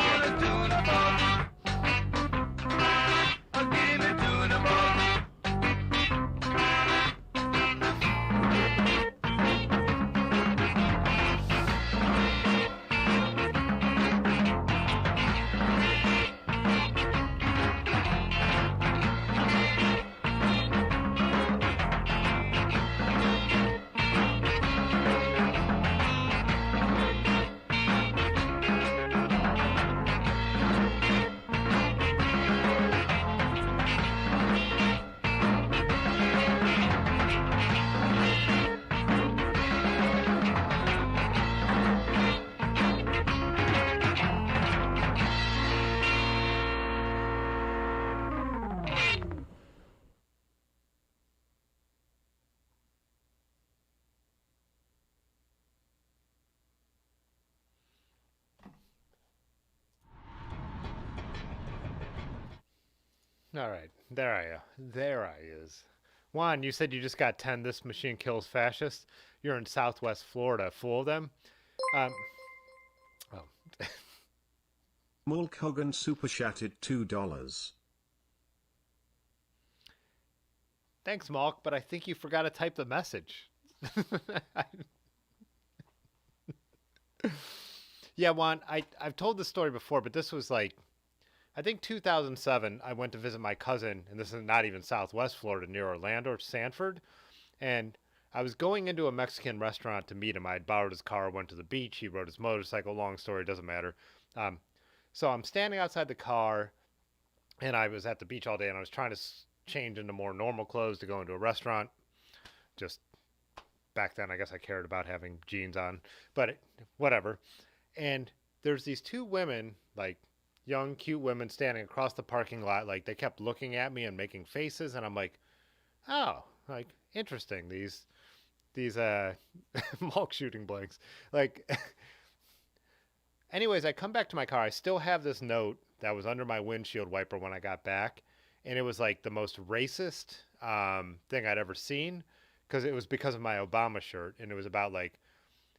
A: All right. There I is. Juan, you said you just got 10 This Machine Kills Fascists. You're in Southwest Florida. Full of them? Um, oh.
B: Mulk Hogan super chatted $2.
A: Thanks, Malk, but I think you forgot to type the message. Yeah, Juan, I've told this story before, but this was like, I think 2007, I went to visit my cousin, and this is not even Southwest Florida, near Orlando, Sanford. And I was going into a Mexican restaurant to meet him. I had borrowed his car, went to the beach. He rode his motorcycle. Long story, doesn't matter. Um, so I'm standing outside the car, and I was at the beach all day, and I was trying to change into more normal clothes to go into a restaurant. Just back then, I guess I cared about having jeans on, but whatever. And there's these two women, like young, cute women, standing across the parking lot. Like they kept looking at me and making faces, and I'm like, oh, like interesting. These Malk shooting blanks. Like, anyways, I come back to my car. I still have this note that was under my windshield wiper when I got back, and it was like the most racist thing I'd ever seen because it was because of my Obama shirt, and it was about like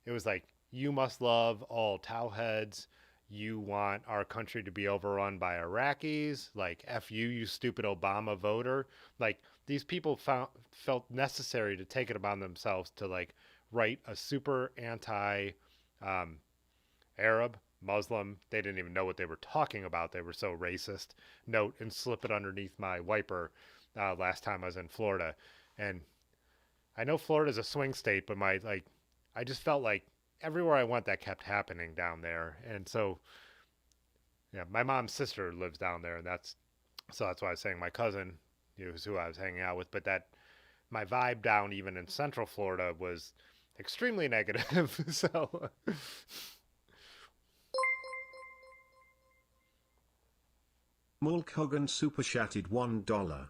A: it was like you must love all towelheads. You want our country to be overrun by Iraqis. Like F you, you stupid Obama voter. Like these people felt necessary to take it upon themselves to like write a super anti um, Arab, Muslim. They didn't even know what they were talking about. They were so racist. Note and slip it underneath my wiper last time I was in Florida. And I know Florida's a swing state, but I just felt like everywhere I went that kept happening down there. And so, yeah, my mom's sister lives down there, and that's why I was saying my cousin, is who I was hanging out with. But that my vibe down even in Central Florida was extremely negative. So.
B: Mulk Hogan super chatted $1.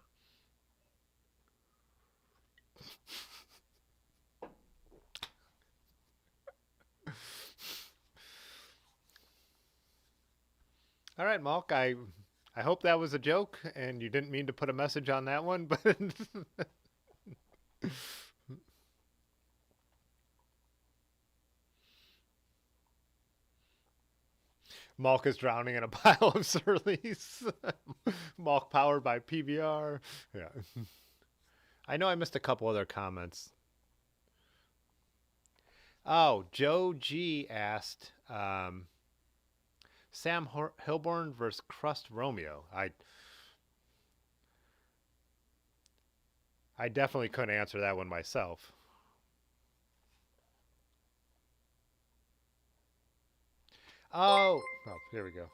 A: All right, Malk, I hope that was a joke and you didn't mean to put a message on that one, but Malk is drowning in a pile of Surly's. Malk powered by PBR. Yeah. I know I missed a couple other comments. Oh, Joe G asked Sam Hilborn versus Crust Romeo. I definitely couldn't answer that one myself. Oh, here we go.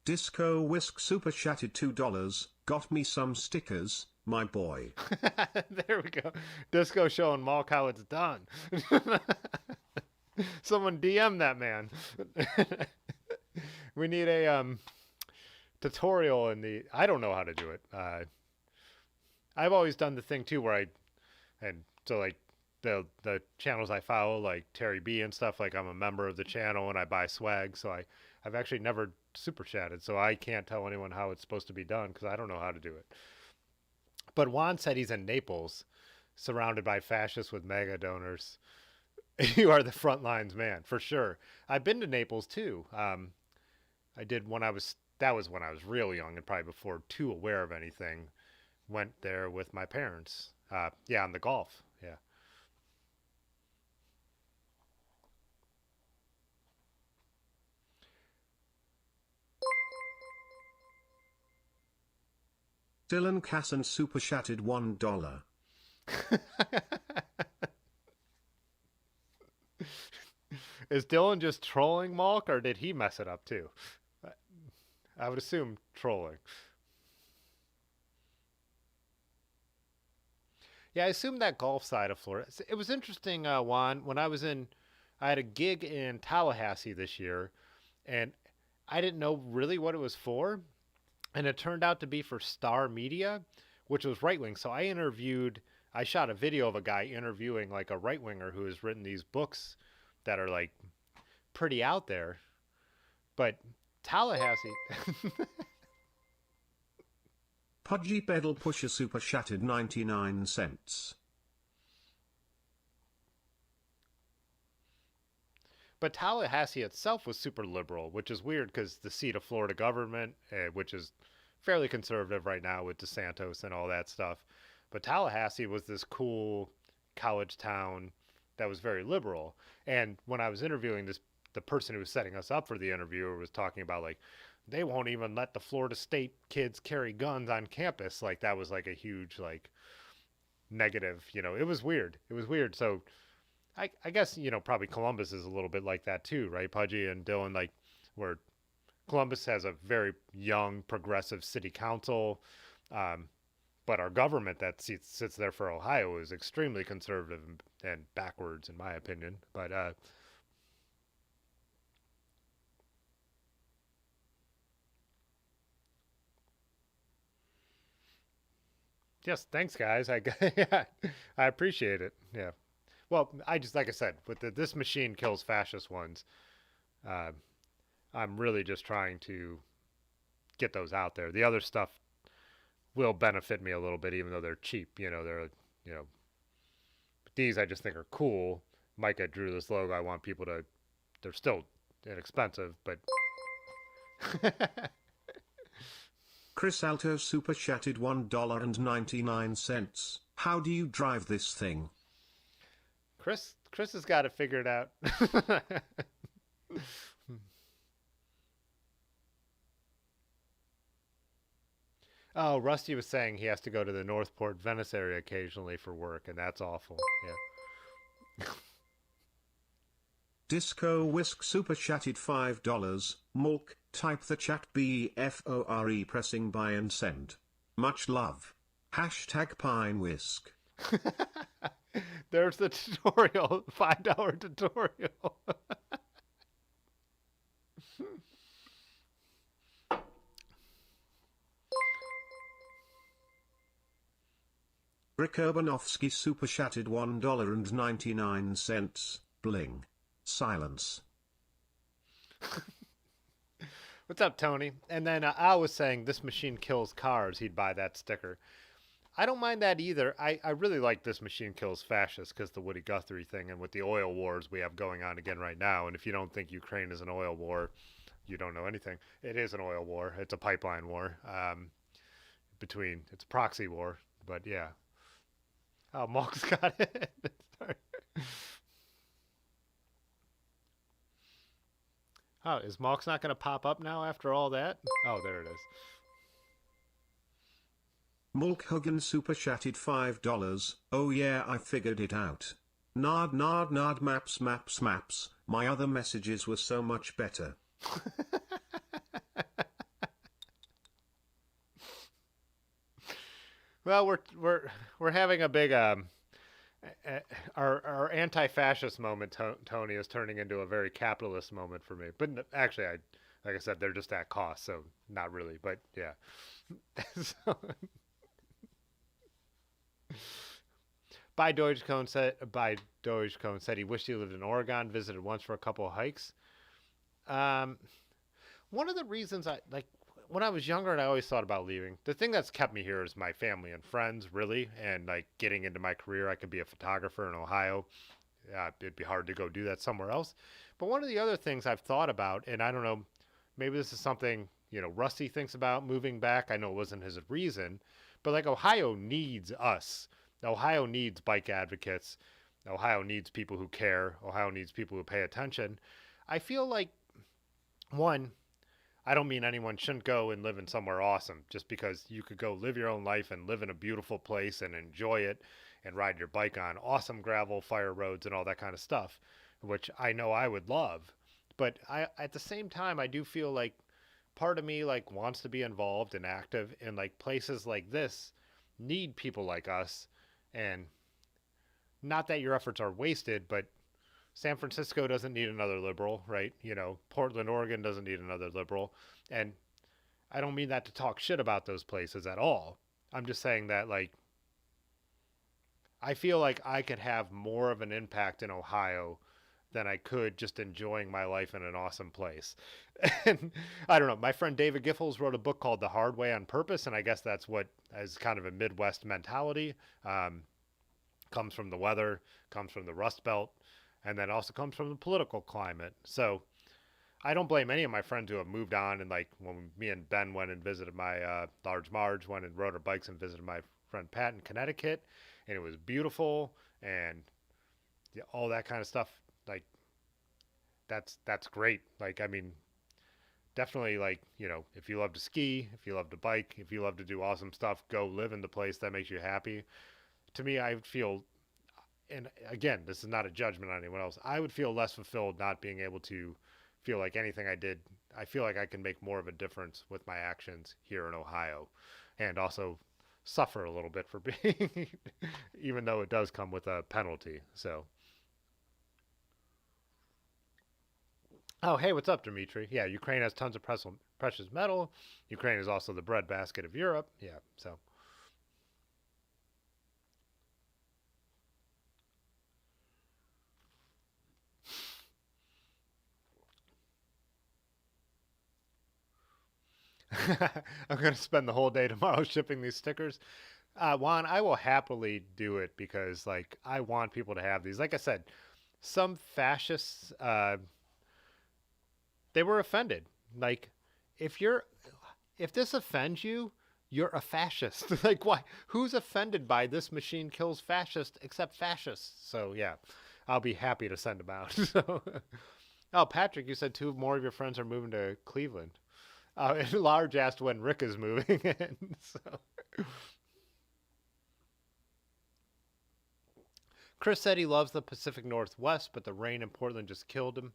B: Disco Whisk super chatted $2. Got me some stickers, my boy.
A: There we go. Disco showing Malk how it's done. Someone DM that man. We need a tutorial in the. I don't know how to do it. I've always done the thing too where like the channels I follow, like Terry B and stuff, like I'm a member of the channel and I buy swag, so I've actually never super chatted, so I can't tell anyone how it's supposed to be done because I don't know how to do it. But Juan said he's in Naples, surrounded by fascists with mega donors. You are the front lines man, for sure. I've been to Naples too. I did when that was when I was real young and probably before too aware of anything. Went there with my parents. Yeah, on the Gulf. Yeah.
B: Dylan Casson super chatted $1.
A: Is Dylan just trolling Malk, or did he mess it up too? I would assume trolling. Yeah, I assume that Gulf side of Florida. It was interesting, Juan, when I had a gig in Tallahassee this year, and I didn't know really what it was for. And it turned out to be for Star Media, which was right wing. So I shot a video of a guy interviewing like a right winger who has written these books that are like pretty out there. But Tallahassee,
B: Pudgy Pedal Pusher Super Shattered 99 cents.
A: But Tallahassee itself was super liberal, which is weird because the seat of Florida government, which is fairly conservative right now with DeSantis and all that stuff. But Tallahassee was this cool college town that was very liberal. And when I was interviewing this, the person who was setting us up for the interview was talking about like they won't even let the Florida State kids carry guns on campus. Like that was like a huge like negative. It was weird. It was weird. So I guess probably Columbus is a little bit like that too, right? Pudgy and Dylan, like where Columbus has a very young, progressive city council, but our government that sits there for Ohio is extremely conservative and backwards, in my opinion. But yes, thanks, guys. Yeah, I appreciate it. Yeah. Well, I just like I said, with this machine kills fascist ones. Uh, I'm really just trying to get those out there. The other stuff will benefit me a little bit, even though they're cheap. You know, these I just think are cool. Micah drew this logo. I want people to. They're still inexpensive, but.
B: Chris Alto Super Shattered $1.99. How do you drive this thing?
A: Chris has got it figured out. Oh, Rusty was saying he has to go to the Northport, Venice area occasionally for work, and that's awful. Yeah.
B: Disco Whisk Super Shattered $5. Mulk, type the chat BEFORE pressing buy and send. Much love. Hashtag Pine Whisk.
A: There's the tutorial, $5 tutorial.
B: Rick Urbanovsky Super Shattered $1.99. Bling. Silence.
A: What's up, Tony? And then Al was saying this machine kills cars. He'd buy that sticker. I don't mind that either. I really like this machine kills fascists because the Woody Guthrie thing and with the oil wars we have going on again right now. And if you don't think Ukraine is an oil war, you don't know anything. It is an oil war. It's a pipeline war. It's a proxy war. But yeah. Oh, Malk's got it. Oh, is Malk's not going to pop up now after all that? Oh, there it is.
B: Mulk Huggin Super Shattered $5. Oh yeah, I figured it out. Nod nod nod maps maps maps. My other messages were so much better.
A: Well, we're having a big our anti-fascist moment, Tony, is turning into a very capitalist moment for me. But actually, like I said, they're just at cost, so not really. But yeah. So, Dogecoin said he wished he lived in Oregon, visited once for a couple of hikes. One of the reasons I like when I was younger and I always thought about leaving, the thing that's kept me here is my family and friends, really, and like getting into my career. I could be a photographer in Ohio. It'd be hard to go do that somewhere else. But one of the other things I've thought about, and I don't know, maybe this is something, Rusty thinks about moving back. I know it wasn't his reason, but like Ohio needs us. Ohio needs bike advocates. Ohio needs people who care. Ohio needs people who pay attention. I feel like, one, I don't mean anyone shouldn't go and live in somewhere awesome just because you could go live your own life and live in a beautiful place and enjoy it and ride your bike on awesome gravel, fire roads, and all that kind of stuff, which I know I would love. But at the same time, I do feel like part of me like wants to be involved and active, and like places like this need people like us. And not that your efforts are wasted, but San Francisco doesn't need another liberal, right? Portland, Oregon doesn't need another liberal. And I don't mean that to talk shit about those places at all. I'm just saying that, like, I feel like I could have more of an impact in Ohio than I could just enjoying my life in an awesome place. And I don't know. My friend David Giffels wrote a book called The Hard Way on Purpose, and I guess that's what is kind of a Midwest mentality. Comes from the weather, comes from the Rust Belt, and then also comes from the political climate. So I don't blame any of my friends who have moved on. And like when me and Ben went and visited my Large Marge, went and rode our bikes and visited my friend Pat in Connecticut, and it was beautiful and yeah, all that kind of stuff. Like that's great. Like I mean, definitely like if you love to ski, if you love to bike, if you love to do awesome stuff, go live in the place that makes you happy. To me, I would feel, and again, this is not a judgment on anyone else. I would feel less fulfilled not being able to feel like anything I did. I feel like I can make more of a difference with my actions here in Ohio, and also suffer a little bit for being, even though it does come with a penalty. So, oh, hey, what's up, Dimitri? Yeah, Ukraine has tons of precious metal. Ukraine is also the breadbasket of Europe. Yeah, so. I'm going to spend the whole day tomorrow shipping these stickers. Juan, I will happily do it because, like, I want people to have these. Like I said, some fascists, they were offended. Like, if you're, if this offends you, you're a fascist. Like, why? Who's offended by this machine kills fascists except fascists? So yeah, I'll be happy to send them out. So, oh, Patrick, you said two more of your friends are moving to Cleveland. And Large asked when Rick is moving in. So. Chris said he loves the Pacific Northwest, but the rain in Portland just killed him.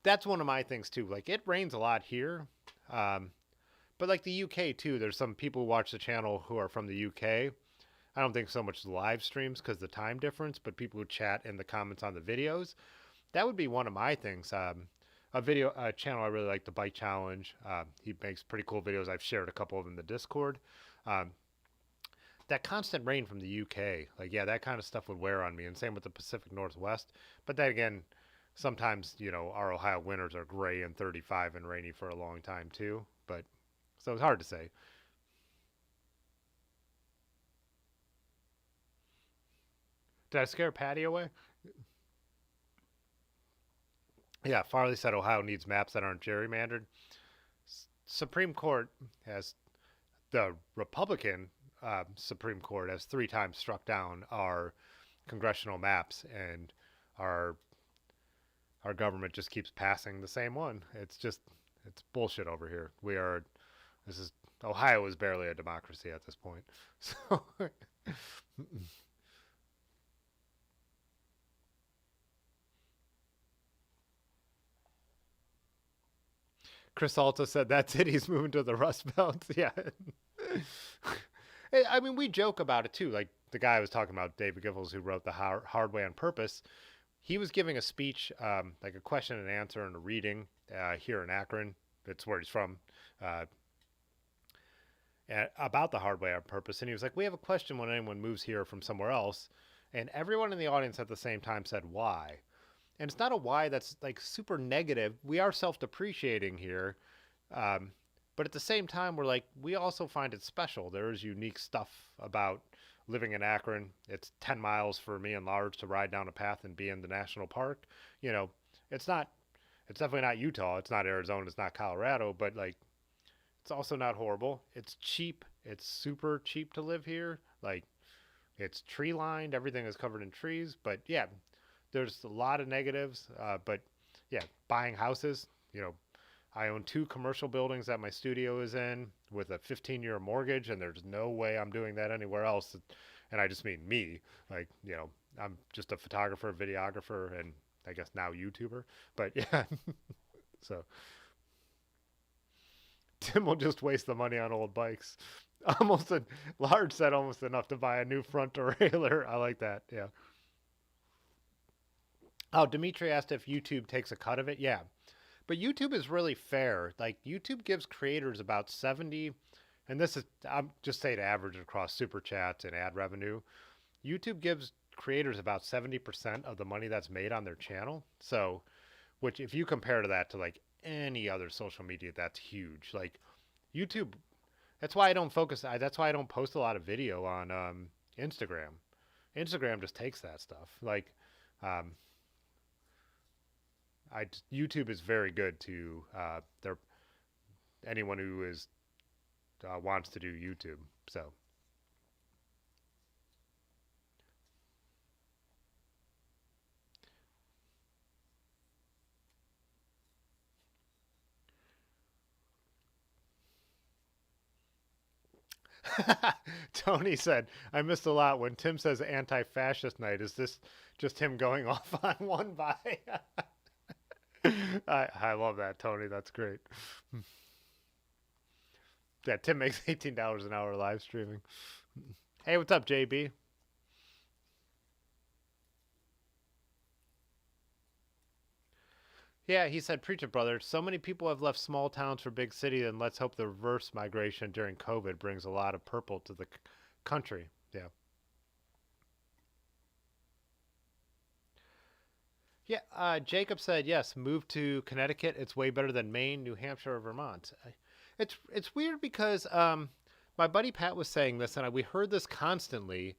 A: That's one of my things too. Like it rains a lot here, but like the UK too. There's some people who watch the channel who are from the UK. I don't think so much live streams because the time difference, but people who chat in the comments on the videos. That would be one of my things. A channel I really like, the Bike Challenge. He makes pretty cool videos. I've shared a couple of them in the Discord. Um, that constant rain from the UK, like yeah, that kind of stuff would wear on me. And same with the Pacific Northwest. But then again, sometimes our Ohio winters are gray and 35 and rainy for a long time too. But so it's hard to say. Did I scare Patty away? Yeah, Farley said Ohio needs maps that aren't gerrymandered. Supreme Court has the Republican Supreme Court has 3 times struck down our congressional maps, and our our government just keeps passing the same one. It's bullshit over here. This is Ohio is barely a democracy at this point. So Chris also said that's it. He's moving to the Rust Belt. Yeah. I mean, we joke about it too. Like the guy I was talking about, David Giffels, who wrote The Hard Way on Purpose. He was giving a speech, like a question and answer and a reading here in Akron. That's where he's from. Uh, about the hard way on purpose. And he was like, we have a question when anyone moves here from somewhere else. And everyone in the audience at the same time said, why? And it's not a why that's like super negative. We are self depreciating here. Um, but at the same time, we're like, we also find it special. There is unique stuff about living in Akron. It's 10 miles for me and Large to ride down a path and be in the national park. You know, it's not, it's definitely not Utah. It's not Arizona. It's not Colorado. But like, it's also not horrible. It's cheap. It's super cheap to live here. Like, it's tree lined. Everything is covered in trees. But yeah, there's a lot of negatives. But yeah, buying houses. I own 2 commercial buildings that my studio is in with a 15-year mortgage, and there's no way I'm doing that anywhere else. And I just mean me. Like, I'm just a photographer, videographer, and I guess now YouTuber. But yeah, so Tim will just waste the money on old bikes. Almost a Large said almost enough to buy a new front derailleur. I like that. Yeah. Oh, Dimitri asked if YouTube takes a cut of it. Yeah. But YouTube is really fair. Like YouTube gives creators about 70, and this is I'm just saying average across super chats and ad revenue. YouTube gives creators about 70% of the money that's made on their channel. So, which if you compare to that to like any other social media, that's huge. Like YouTube, that's why I don't focus. That's why I don't post a lot of video on Instagram. Instagram just takes that stuff. Like, um, YouTube is very good to their anyone who is wants to do YouTube. So Tony said, I missed a lot when Tim says anti-fascist night. Is this just him going off on one by? I love that, Tony. That's great. Yeah, Tim makes $18 an hour live streaming. Hey, what's up, JB? Yeah, he said, preach it, brother. So many people have left small towns for big cities, and let's hope the reverse migration during COVID brings a lot of purple to the country. Yeah. Yeah, Jacob said, yes, move to Connecticut. It's way better than Maine, New Hampshire, or Vermont. It's weird because my buddy Pat was saying this, and we heard this constantly.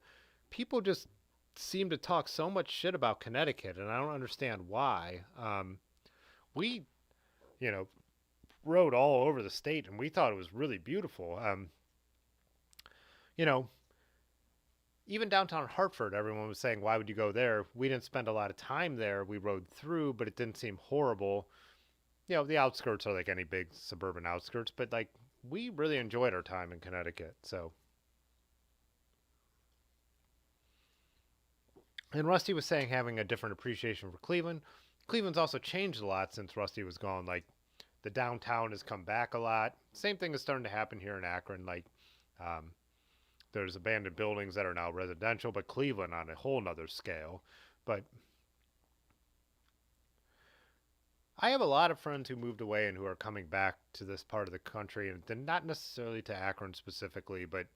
A: People just seem to talk so much shit about Connecticut, and I don't understand why. We, you know, rode all over the state, and we thought it was really beautiful. You know, even downtown Hartford, everyone was saying, why would you go there? We didn't spend a lot of time there. We rode through, but it didn't seem horrible. The outskirts are like any big suburban outskirts, but like we really enjoyed our time in Connecticut. So, and Rusty was saying having a different appreciation for Cleveland. Cleveland's also changed a lot since Rusty was gone. Like the downtown has come back a lot. Same thing is starting to happen here in Akron. Like, um, there's abandoned buildings that are now residential, but Cleveland on a whole nother scale. But I have a lot of friends who moved away and who are coming back to this part of the country, and not necessarily to Akron specifically, but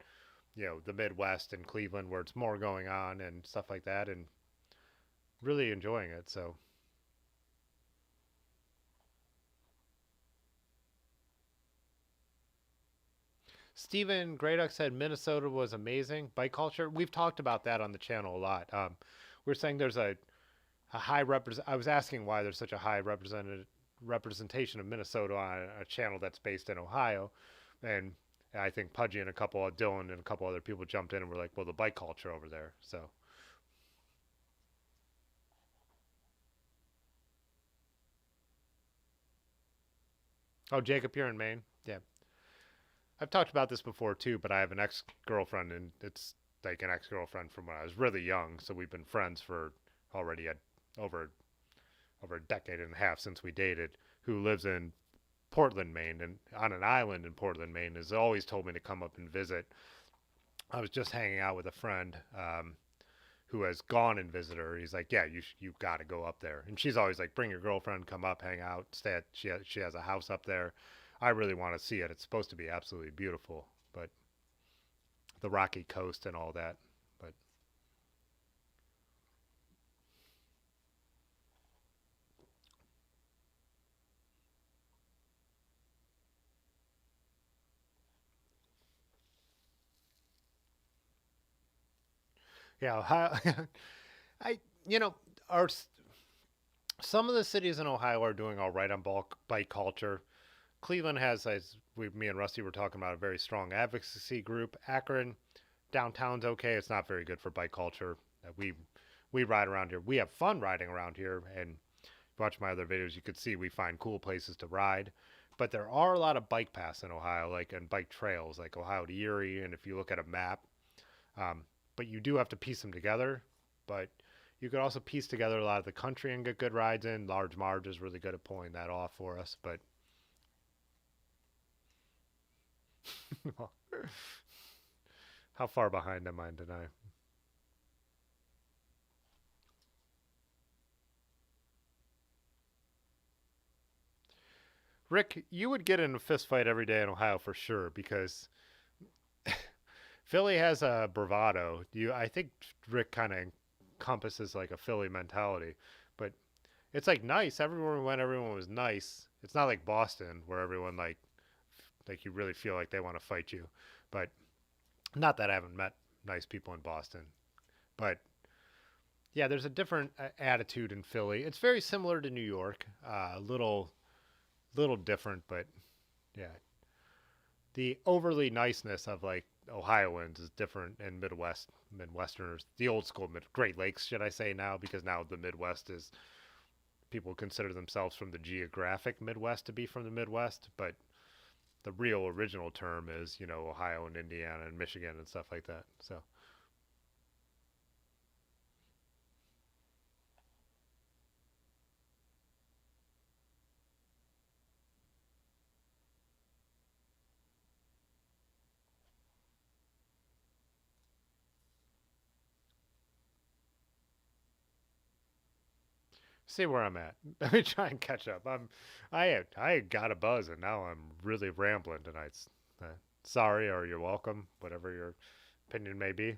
A: the Midwest and Cleveland where it's more going on and stuff like that, and really enjoying it. So Stephen Grayduck said Minnesota was amazing. Bike culture. We've talked about that on the channel a lot. We're saying there's a high represent. I was asking why there's such a high representation of Minnesota on a channel that's based in Ohio, and I think Pudgy and Dylan and a couple other people jumped in and were like, well, the bike culture over there. So, oh, Jacob, you're in Maine. Yeah, I've talked about this before too, but I have an ex-girlfriend, and it's like an ex-girlfriend from when I was really young. So we've been friends for already over over a decade and a half since we dated, who lives in Portland, Maine, and on an island in Portland, Maine, has always told me to come up and visit. I was just hanging out with a friend who has gone and visited her. He's like, "Yeah, you've got to go up there." And she's always like, "Bring your girlfriend, come up, hang out, stay at." She has a house up there. I really want to see it. It's supposed to be absolutely beautiful, but the rocky coast and all that. But yeah, I our some of the cities in Ohio are doing all right on bike culture. Cleveland has, me and Rusty were talking about, a very strong advocacy group. Akron, downtown's okay. It's not very good for bike culture. We ride around here. We have fun riding around here, and if you watch my other videos, you could see we find cool places to ride. But there are a lot of bike paths in Ohio, like and bike trails, like Ohio to Erie. And if you look at a map, um, but you do have to piece them together. But you could also piece together a lot of the country and get good rides in. Large Marge is really good at pulling that off for us. But how far behind am I tonight? Rick, you would get in a fist fight every day in Ohio for sure because Philly has a bravado. I think Rick kind of encompasses like a Philly mentality, but it's like nice. Everywhere we went, everyone was nice. It's not like Boston where everyone like you really feel like they want to fight you. But not that I haven't met nice people in Boston, but yeah, there's a different attitude in Philly. It's very similar to New York, a little different, but yeah, the overly niceness of like Ohioans is different in Midwesterners. The old school Great Lakes, should I say now? Because now the Midwest is people consider themselves from the geographic Midwest to be from the Midwest, but the real original term is Ohio and Indiana and Michigan and stuff like that. So see where I'm at. Let me try and catch up. I got a buzz and now I'm really rambling tonight. Uh, Sorry or you're welcome, whatever your opinion may be.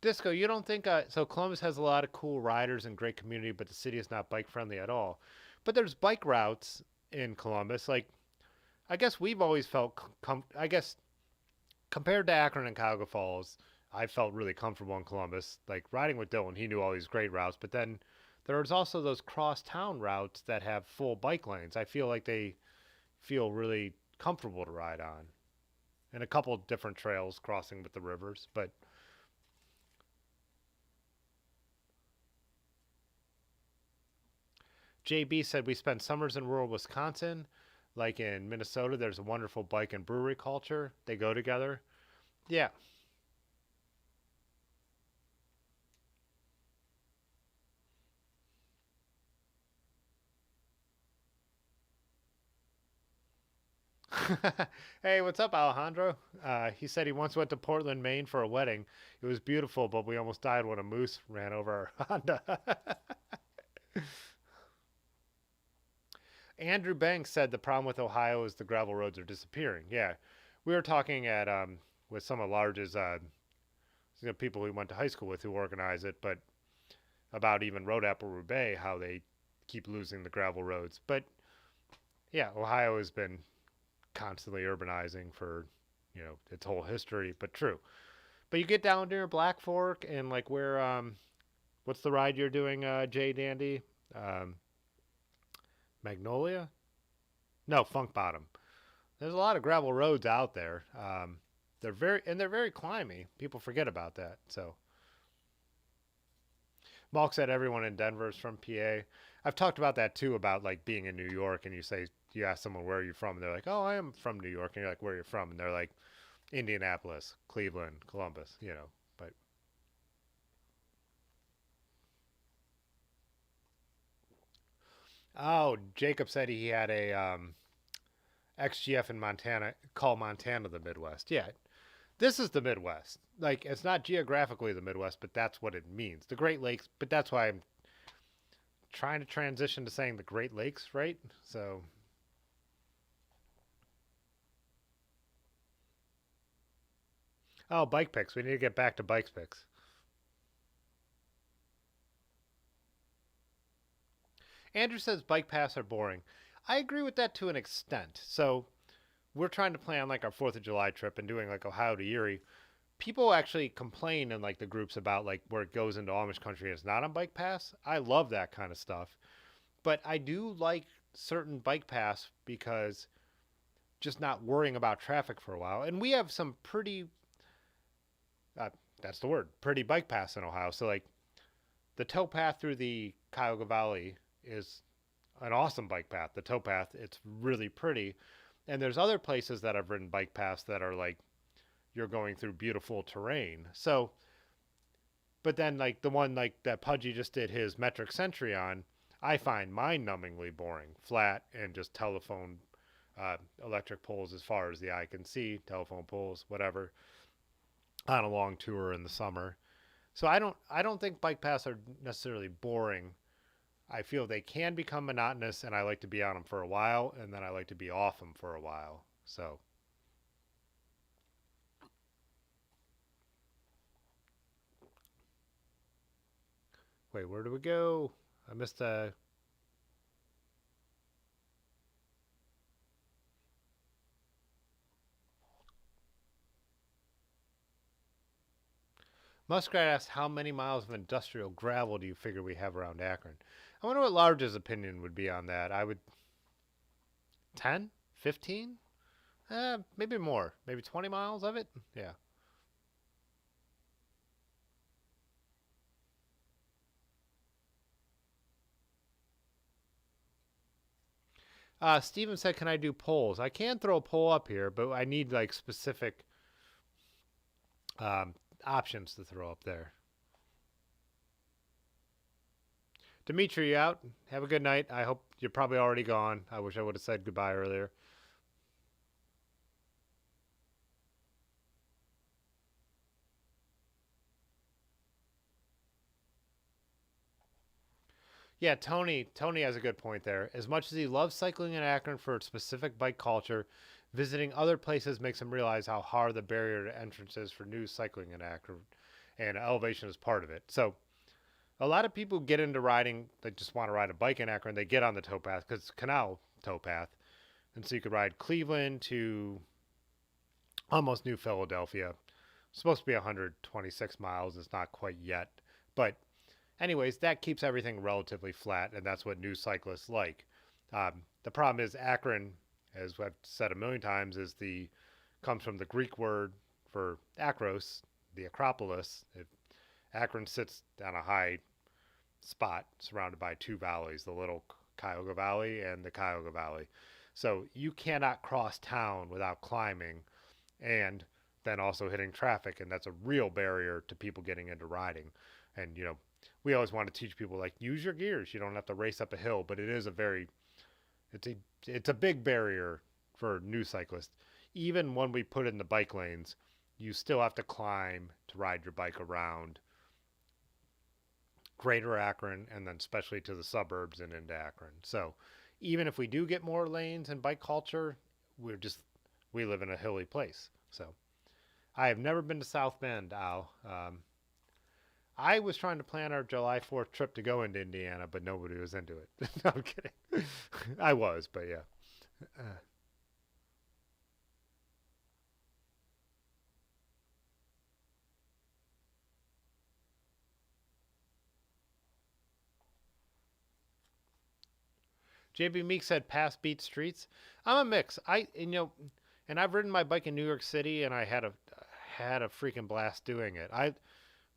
A: Disco, you don't think so? Columbus has a lot of cool riders and great community, but the city is not bike friendly at all. But there's bike routes in Columbus. Like I guess we've always felt I guess compared to Akron and Cuyahoga Falls, I felt really comfortable in Columbus. Like riding with Dylan, he knew all these great routes, but then there's also those cross town routes that have full bike lanes. I feel like they feel really comfortable to ride on, and a couple different trails crossing with the rivers. But JB said we spent summers in rural Wisconsin, like in Minnesota. There's a wonderful bike and brewery culture. They go together. Yeah. Hey, what's up, Alejandro? He said he once went to Portland, Maine for a wedding. It was beautiful, but we almost died when a moose ran over our Honda. Andrew Banks said the problem with Ohio is the gravel roads are disappearing. Yeah, we were talking at with some of Large's people we went to high school with who organize it, but about even Road Apple Roubaix, how they keep losing the gravel roads. But yeah, Ohio has been constantly urbanizing for its whole history, but true. But you get down near Black Fork and like where what's the ride you're doing, Jay Dandy? Um, Magnolia? No, Funk Bottom. There's a lot of gravel roads out there. They're very climby. People forget about that. So Malk said everyone in Denver is from PA. I've talked about that too, about like being in New York and you ask someone where are you from and they're like, oh, I am from New York, and you're like, where are you from? And they're like, Indianapolis, Cleveland, Columbus. But oh, Jacob said he had a XGF in Montana, call Montana the Midwest. Yeah, this is the Midwest. Like it's not geographically the Midwest, but that's what it means. The Great Lakes, but that's why I'm trying to transition to saying the Great Lakes, right? So, oh, bike picks. We need to get back to bike picks. Andrew says bike paths are boring. I agree with that to an extent. So, we're trying to plan like our 4th of July trip and doing like Ohio to Erie. People actually complain in like the groups about like where it goes into Amish country and it's not on bike paths. I love that kind of stuff. But I do like certain bike paths because just not worrying about traffic for a while. And we have some pretty, uh, that's the word, pretty bike paths in Ohio. So like the towpath through the Cuyahoga Valley is an awesome bike path. The towpath, it's really pretty. And there's other places that I've ridden bike paths that are like you're going through beautiful terrain. So, but then like the one like that Pudgy just did his metric century on, I find mind-numbingly boring, flat and just telephone, electric poles as far as the eye can see, telephone poles, whatever. on a long tour in the summer. So I don't think bike paths are necessarily boring. I feel they can become monotonous, and I like to be on them for a while, and then I like to be off them for a while. So wait, where do we go? I missed a. Muskrat asks, how many miles of industrial gravel do you figure we have around Akron? I wonder what Large's opinion would be on that. I would 10, 15, maybe more, maybe 20 miles of it. Yeah. Steven said, "Can I do polls? I can throw a poll up here, but I need like specific um, options to throw up there." Dimitri, you out? Have a good night. I hope you're probably already gone. I wish I would have said goodbye earlier. Yeah, Tony has a good point there. As much as he loves cycling in Akron for its specific bike culture, visiting other places makes him realize how hard the barrier to entrance is for new cycling in Akron, and elevation is part of it. So a lot of people get into riding. They just want to ride a bike in Akron. They get on the towpath because it's a canal towpath, and so you could ride Cleveland to almost New Philadelphia. It's supposed to be 126 miles. It's not quite yet, but anyways, that keeps everything relatively flat, and that's what new cyclists like. The problem is Akron, as I've said a million times, is the comes from the Greek word for Akros, the Acropolis. Akron sits on a high spot surrounded by two valleys, the Little Cuyahoga Valley and the Cuyahoga Valley. So you cannot cross town without climbing and then also hitting traffic, and that's a real barrier to people getting into riding. And we always want to teach people like use your gears. You don't have to race up a hill, but it is a very it's a it's a big barrier for new cyclists. Even when we put in the bike lanes, you still have to climb to ride your bike around Greater Akron and then especially to the suburbs and into Akron. So even if we do get more lanes and bike culture, we live in a hilly place. So I have never been to South Bend, Al. I was trying to plan our July 4th trip to go into Indiana, but nobody was into it. No, I'm kidding. I was, but yeah. Uh, JB Meek said, "Pass beat streets." I'm a mix. And I've ridden my bike in New York City, and I had a freaking blast doing it.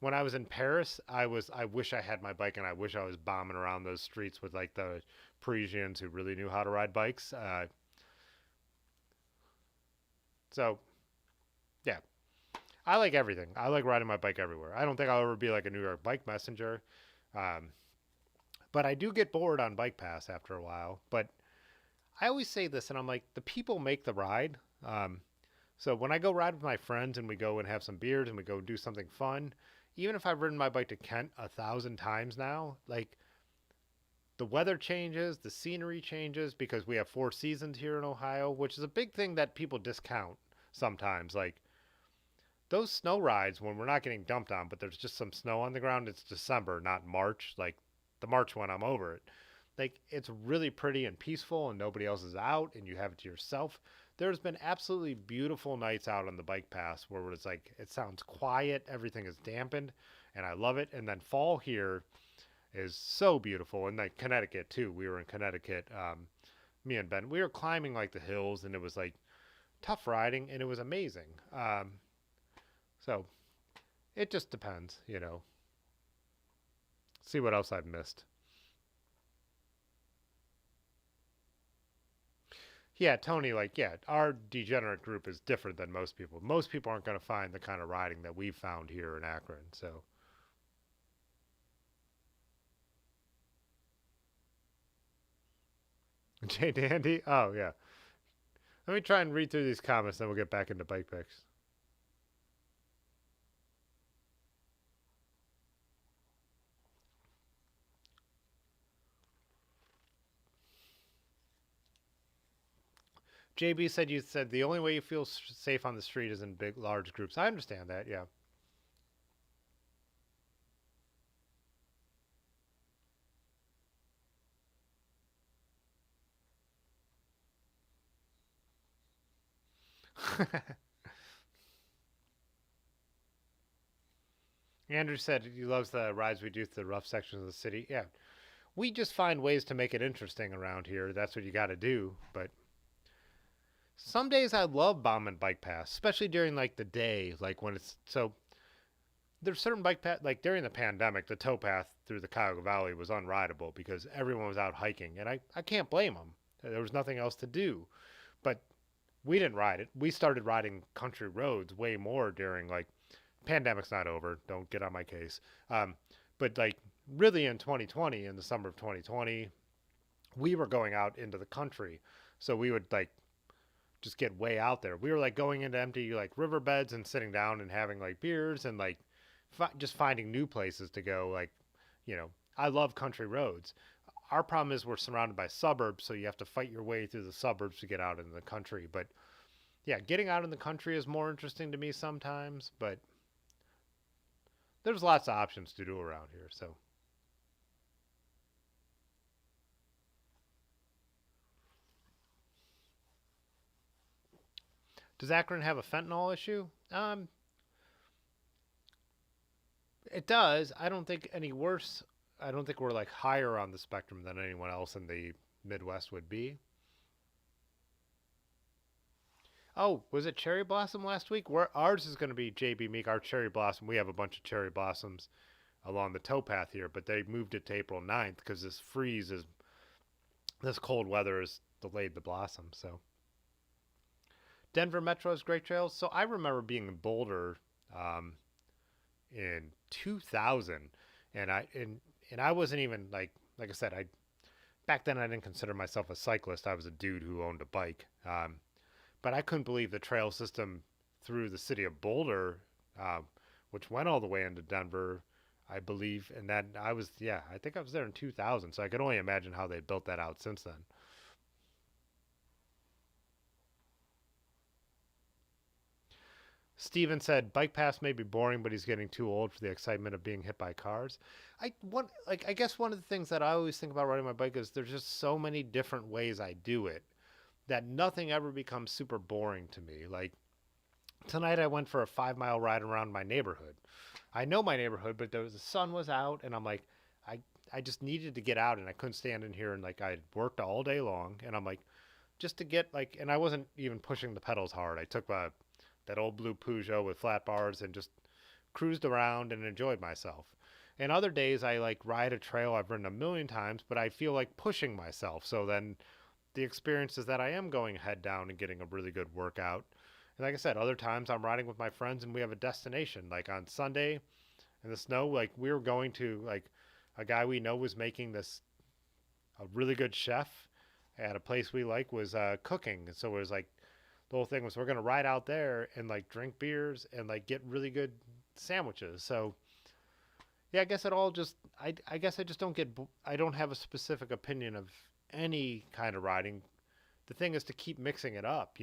A: When I was in Paris, I wish I had my bike, and I wish I was bombing around those streets with like the Parisians who really knew how to ride bikes. So yeah, I like everything. I like riding my bike everywhere. I don't think I'll ever be like a New York bike messenger, um, but I do get bored on bike pass after a while. But I always say this, and I'm like, the people make the ride. Um, so when I go ride with my friends and we go and have some beers and we go do something fun, even if I've ridden my bike to Kent 1,000 times now, like the weather changes, the scenery changes because we have four seasons here in Ohio, which is a big thing that people discount sometimes. Like those snow rides when we're not getting dumped on, but there's just some snow on the ground, it's December, not March. Like the March when I'm over it. Like it's really pretty and peaceful and nobody else is out and you have it to yourself. There's been absolutely beautiful nights out on the bike pass where it's like it sounds quiet, everything is dampened, and I love it. And then fall here is so beautiful. And like Connecticut too. We were in Connecticut, me and Ben. We were climbing like the hills and it was like tough riding and it was amazing. So it just depends. See what else I've missed. Yeah, Tony, like, yeah, our degenerate group is different than most people. Most people aren't going to find the kind of riding that we've found here in Akron. So, Jay Dandy, oh, yeah. Let me try and read through these comments, then we'll get back into bike picks. JB said you said the only way you feel safe on the street is in big, large groups. I understand that. Yeah. Andrew said he loves the rides we do through the rough sections of the city. Yeah, we just find ways to make it interesting around here. That's what you got to do. But some days I love bombing bike paths, especially during like the day, like when it's so. There's certain bike paths, like during the pandemic, the towpath through the Cuyahoga Valley was unrideable because everyone was out hiking, and I can't blame them. There was nothing else to do. But we didn't ride it. We started riding country roads way more during like pandemic's not over. Don't get on my case. But like really in 2020, in the summer of 2020, we were going out into the country. So we would like just get way out there. We were like going into empty like riverbeds and sitting down and having like beers and like just finding new places to go. Like, I love country roads. Our problem is we're surrounded by suburbs, so you have to fight your way through the suburbs to get out into the country. But yeah, getting out in the country is more interesting to me sometimes, but there's lots of options to do around here. So, does Akron have a fentanyl issue? It does. I don't think any worse. I don't think we're like higher on the spectrum than anyone else in the Midwest would be. Oh, was it cherry blossom last week? Where ours is going to be JB Meek, our cherry blossom. We have a bunch of cherry blossoms along the towpath here, but they moved it to April 9th because this cold weather has delayed the blossom. So Denver Metro has great trails. So I remember being in Boulder um, in 2000, and I wasn't even like I said, I back then I didn't consider myself a cyclist. I was a dude who owned a bike. But I couldn't believe the trail system through the city of Boulder, uh, which went all the way into Denver, I believe. And that I think I was there in 2000. So I could only imagine how they built that out since then. Steven said, "Bike paths may be boring, but he's getting too old for the excitement of being hit by cars." I guess one of the things that I always think about riding my bike is there's just so many different ways I do it that nothing ever becomes super boring to me. Like tonight, I went for a 5 mile ride around my neighborhood. I know my neighborhood, but the sun was out, and I'm like, I I just needed to get out, and I couldn't stand in here, and like I worked all day long, and I'm like, just to get like, and I wasn't even pushing the pedals hard. I took that old blue Peugeot with flat bars and just cruised around and enjoyed myself. And other days I like ride a trail I've ridden a million times, but I feel like pushing myself. So then the experience is that I am going head down and getting a really good workout. And like I said, other times I'm riding with my friends and we have a destination. Like on Sunday in the snow, like we were going to like a guy we know was making this a really good chef at a place we like was cooking. And so it was like the whole thing was we're gonna ride out there and like drink beers and like get really good sandwiches. So yeah, I guess it all just I guess I just don't get I don't have a specific opinion of any kind of riding. The thing is to keep mixing it up,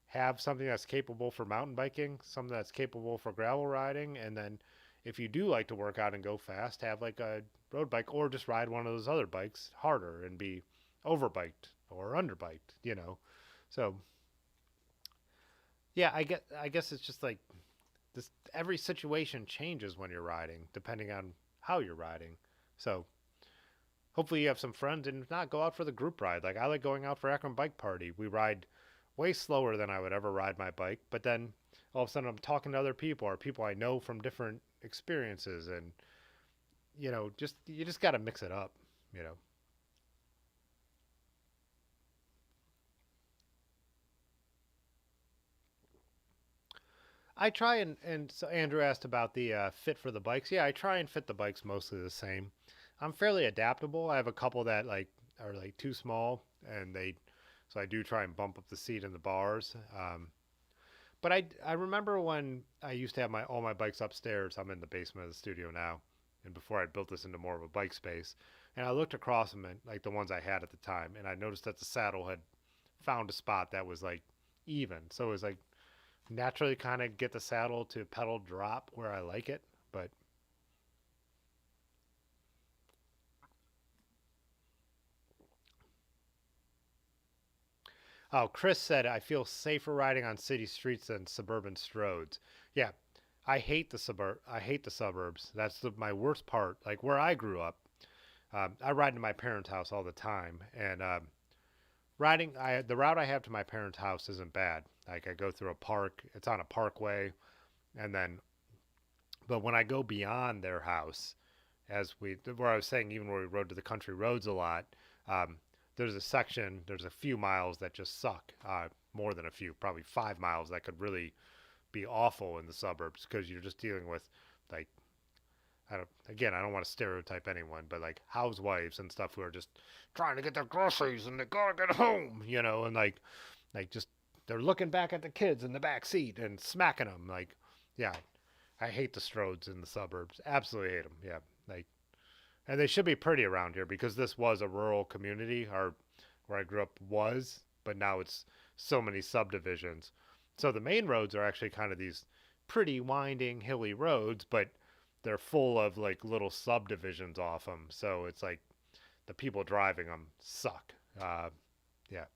A: have something that's capable for mountain biking, something that's capable for gravel riding, and then if you do like to work out and go fast, have like a road bike or just ride one of those other bikes harder and be overbiked or underbiked. So yeah, I guess it's just like this every situation changes when you're riding depending on how you're riding. So hopefully you have some friends and if not go out for the group ride. Like I like going out for Akron Bike Party. We ride way slower than I would ever ride my bike, but then all of a sudden I'm talking to other people or people I know from different experiences and just you just got to mix it up, you know. I try and so Andrew asked about the fit for the bikes. Yeah, I try and fit the bikes mostly the same. I'm fairly adaptable. I have a couple that like are like too small, and so I do try and bump up the seat and the bars. But I remember when I used to have my all my bikes upstairs. I'm in the basement of the studio now, and before I built this into more of a bike space, and I looked across them at like the ones I had at the time, and I noticed that the saddle had found a spot that was like even. So it was like naturally kind of get the saddle to pedal drop where I like it. But oh, Chris said I feel safer riding on city streets than suburban roads. Yeah, I hate the suburbs. That's my worst part. Like where I grew up, I ride to my parents' house all the time, and the route I have to my parents' house isn't bad. Like I go through a park. It's on a parkway, and then but when I go beyond their house, where I was saying, even where we rode to the country roads a lot, um, there's a few miles that just suck. More than a few, probably 5 miles that could really be awful in the suburbs because you're just dealing with like I don't want to stereotype anyone, but like housewives and stuff who are just trying to get their groceries and they gotta get home, and like just they're looking back at the kids in the back seat and smacking them. Like, yeah, I hate the stroads in the suburbs. Absolutely hate them. Yeah, like, and they should be pretty around here because this was a rural community, or where I grew up was, but now it's so many subdivisions. So the main roads are actually kind of these pretty winding, hilly roads, but they're full of like little subdivisions off them. So it's like the people driving them suck. Yeah.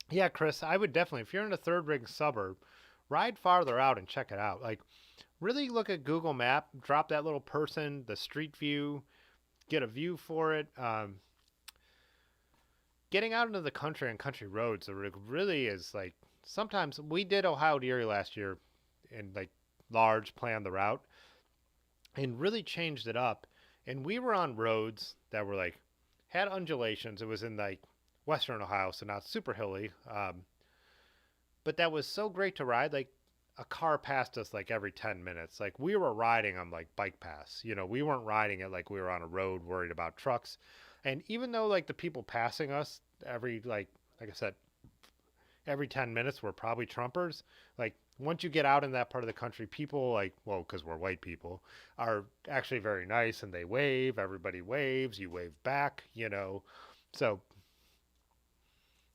A: Yeah, Chris, I would definitely, if you're in a third ring suburb, ride farther out and check it out. Like, really look at Google Map, drop that little person, the street view, get a view for it. Getting out into the country and country roads, really is like sometimes we did Ohio to Erie last year and like large planned the route and really changed it up. And we were on roads that were like had undulations. It was in like western Ohio, so not super hilly. But that was so great to ride. Like a car passed us like every 10 minutes. Like we were riding on like bike paths. We weren't riding it like we were on a road worried about trucks. And even though like the people passing us every like I said, every 10 minutes were probably Trumpers, like once you get out in that part of the country, people like, well, because we're white people, are actually very nice and they wave. Everybody waves. You wave back. So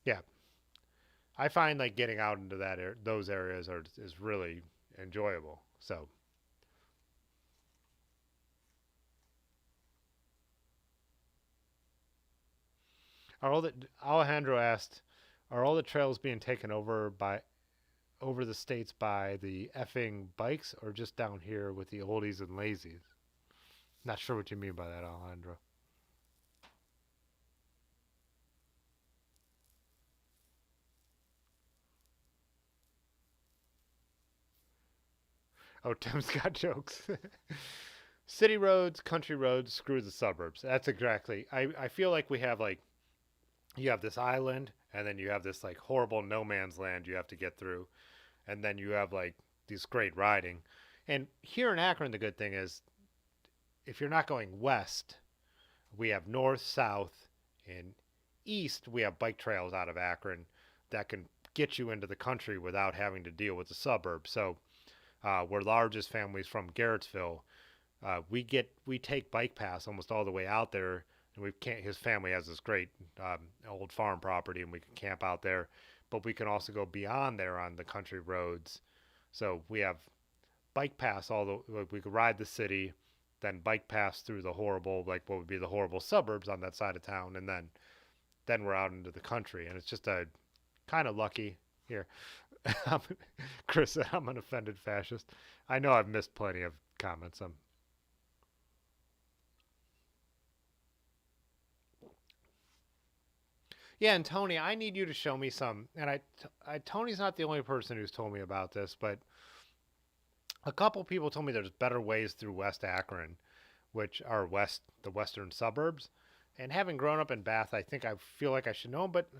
A: yeah, I find like getting out into those areas is really enjoyable. So, Alejandro asked, are all the trails being taken over the states by the effing bikes or just down here with the oldies and lazies? Not sure what you mean by that, Alejandro. Oh, Tim's got jokes. City roads, country roads, screw the suburbs. That's exactly. I feel like we have like you have this island and then you have this like horrible no man's land you have to get through and then you have like these great riding. And here in Akron the good thing is if you're not going west, we have north, south, and east we have bike trails out of Akron that can get you into the country without having to deal with the suburbs. So we're largest families from Garrettsville. We take bike paths almost all the way out there, and we can't. His family has this great old farm property, and we can camp out there. But we can also go beyond there on the country roads. So we have bike paths we could ride the city, then bike paths through the horrible like what would be the horrible suburbs on that side of town, and then we're out into the country, and it's just a kind of lucky here. Chris said I'm an offended fascist. I know I've missed plenty of comments. Yeah, and Tony, I need you to show me some. And Tony's not the only person who's told me about this, but a couple people told me there's better ways through West Akron, which are the western suburbs. And having grown up in Bath, I think I feel like I should know. But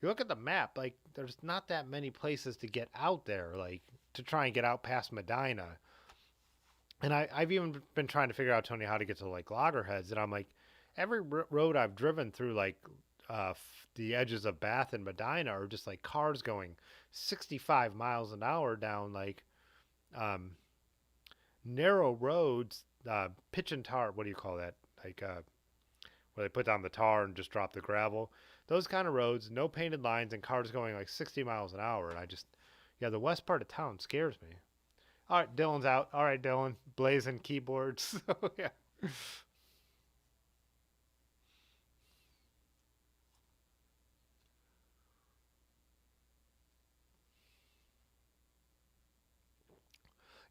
A: you look at the map, like there's not that many places to get out there, like to try and get out past Medina. And I've even been trying to figure out, Tony, how to get to like Loggerheads, and I'm like, every road I've driven through, like the edges of Bath and Medina, are just like cars going 65 miles an hour down like um, narrow roads, pitch and tar. What do you call that? Like where they put down the tar and just drop the gravel. Those kind of roads, no painted lines, and cars going like 60 miles an hour. And yeah, the west part of town scares me. All right, Dylan's out. All right, Dylan, blazing keyboards. So yeah.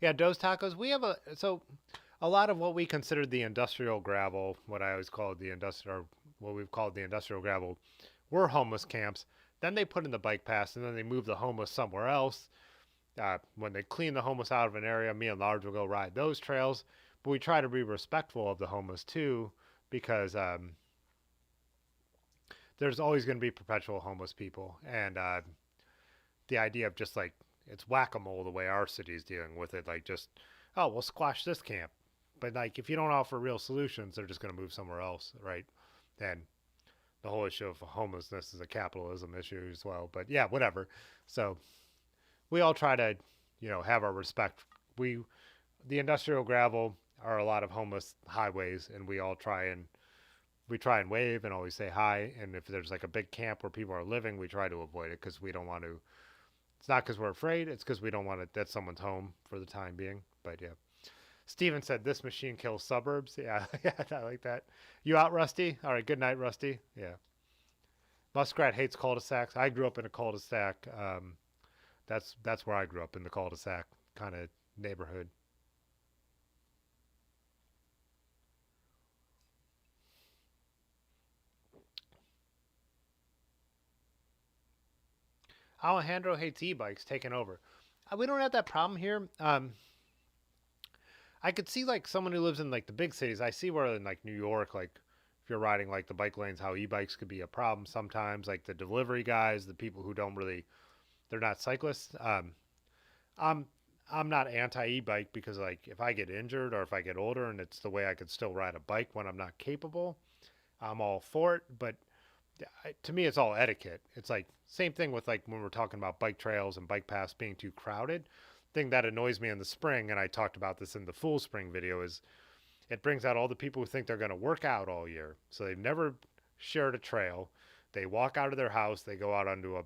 A: Yeah, Dos Tacos. We have a lot of what we considered the industrial gravel, what I always called the industrial, what we've called the industrial gravel, were homeless camps. Then they put in the bike paths, and then they moved the homeless somewhere else. When they clean the homeless out of an area, me and Large will go ride those trails. But we try to be respectful of the homeless too, because there's always going to be perpetual homeless people, and the idea of just like it's whack-a-mole the way our city's dealing with it, like just oh we'll squash this camp, but like if you don't offer real solutions, they're just going to move somewhere else, right? And the whole issue of homelessness is a capitalism issue as well. But yeah, whatever. So we all try to, have our respect. The industrial gravel are a lot of homeless highways, and we try and wave and always say hi. And if there's like a big camp where people are living, we try to avoid it because we don't want to. It's not because we're afraid. It's because we don't want to. That's someone's home for the time being. But yeah, Steven said this machine kills suburbs. Yeah, yeah, I like that. You out, Rusty? All right, good night, Rusty. Yeah. Muskrat hates cul-de-sacs. I grew up in a cul-de-sac. That's where I grew up, in the cul-de-sac kind of neighborhood. Alejandro hates e-bikes taking over. We don't have that problem here. I could see like someone who lives in like the big cities. I see where in like New York, like if you're riding like the bike lanes, how e-bikes could be a problem sometimes. Like the delivery guys, the people who don't really, they're not cyclists. I'm I'm not anti e-bike because like if I get injured or if I get older and it's the way I could still ride a bike when I'm not capable, I'm all for it. But to me, it's all etiquette. It's like same thing with like when we're talking about bike trails and bike paths being too crowded. Thing that annoys me in the spring, and I talked about this in the full spring video, is it brings out all the people who think they're going to work out all year. So they've never shared a trail. They walk out of their house, they go out onto a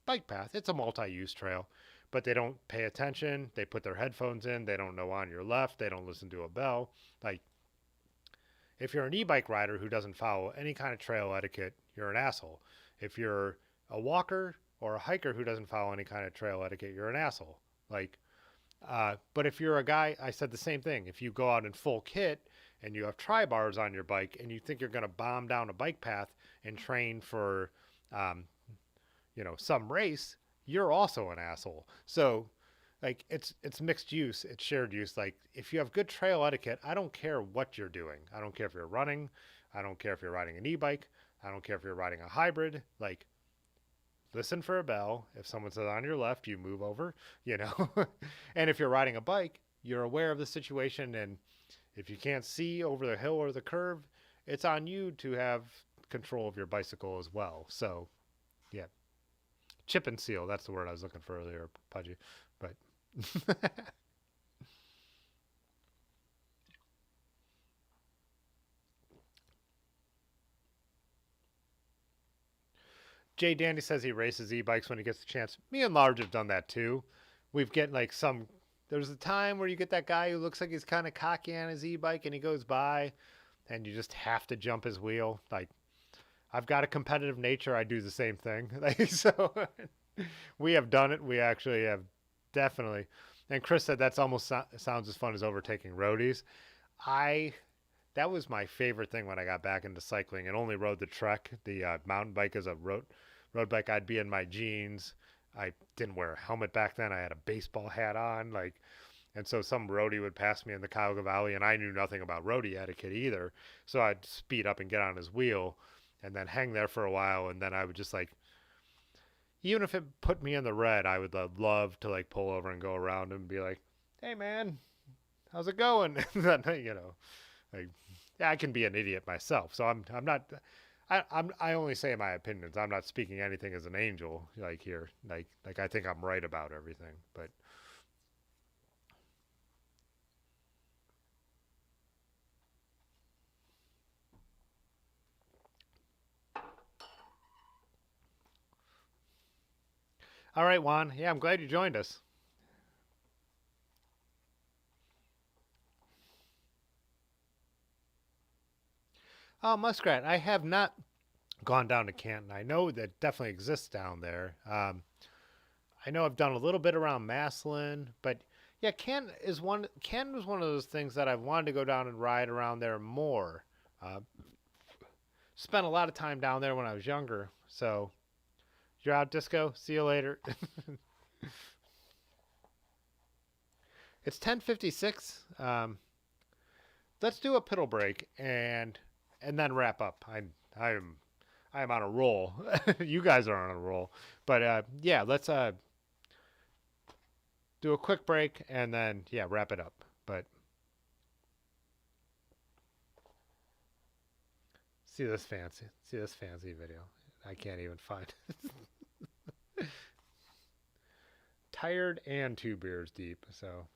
A: bike path. It's a multi-use trail, but they don't pay attention. They put their headphones in. They don't know on your left. They don't listen to a bell. Like if you're an e-bike rider who doesn't follow any kind of trail etiquette, you're an asshole. If you're a walker or a hiker who doesn't follow any kind of trail etiquette, you're an asshole. Like, but if you're a guy, I said the same thing. If you go out in full kit and you have tri bars on your bike and you think you're going to bomb down a bike path and train for, um, some race, you're also an asshole. So, like, it's mixed use, it's shared use. Like, if you have good trail etiquette, I don't care what you're doing. I don't care if you're running. I don't care if you're riding an e-bike. I don't care if you're riding a hybrid. Like, listen for a bell. If someone says on your left, you move over, you know. And if you're riding a bike, you're aware of the situation. And if you can't see over the hill or the curve, it's on you to have control of your bicycle as well. So, yeah. Chip and seal. That's the word I was looking for earlier, Pudgy. But Jay Dandy says he races e-bikes when he gets the chance. Me and Large have done that too. We've get like some. There's a time where you get that guy who looks like he's kind of cocky on his e-bike, and he goes by, and you just have to jump his wheel. Like I've got a competitive nature. I do the same thing. Like so, we have done it. We actually have definitely. And Chris said that's almost sounds as fun as overtaking roadies. I That was my favorite thing when I got back into cycling and only rode the Trek, the mountain bike as a road bike. I'd be in my jeans. I didn't wear a helmet back then. I had a baseball hat on, like, and so some roadie would pass me in the Cuyahoga Valley, and I knew nothing about roadie etiquette either. So I'd speed up and get on his wheel, and then hang there for a while, and then I would just like, even if it put me in the red, I would love to like pull over and go around and be like, "Hey man, how's it going?" And then like yeah, I can be an idiot myself. So I'm not I only say my opinions. I'm not speaking anything as an angel like here. Like I think I'm right about everything. But All right, Juan. Yeah, I'm glad you joined us. Oh, Muskrat. I have not gone down to Canton. I know that definitely exists down there. I know I've done a little bit around Maslin, but yeah, Canton was one of those things that I've wanted to go down and ride around there more. Uh, Spent a lot of time down there when I was younger. So you're out, Disco. See you later. It's 10:56. Let's do a piddle break and then wrap up. I'm on a roll. You guys are on a roll. But yeah, let's do a quick break and then yeah, wrap it up. But see this fancy video. I can't even find it. Tired and 2 beers deep, so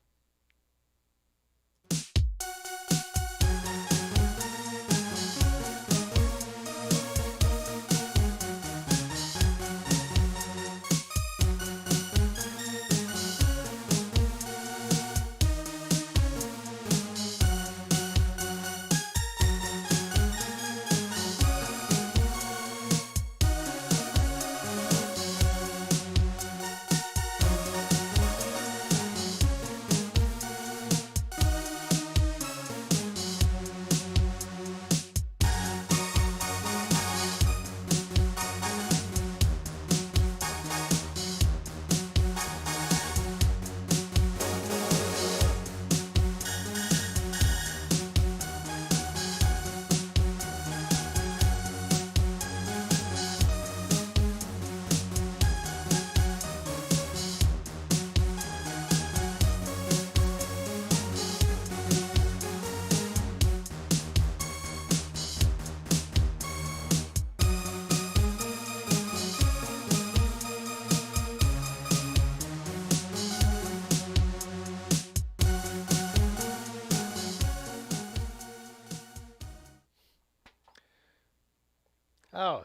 A: oh,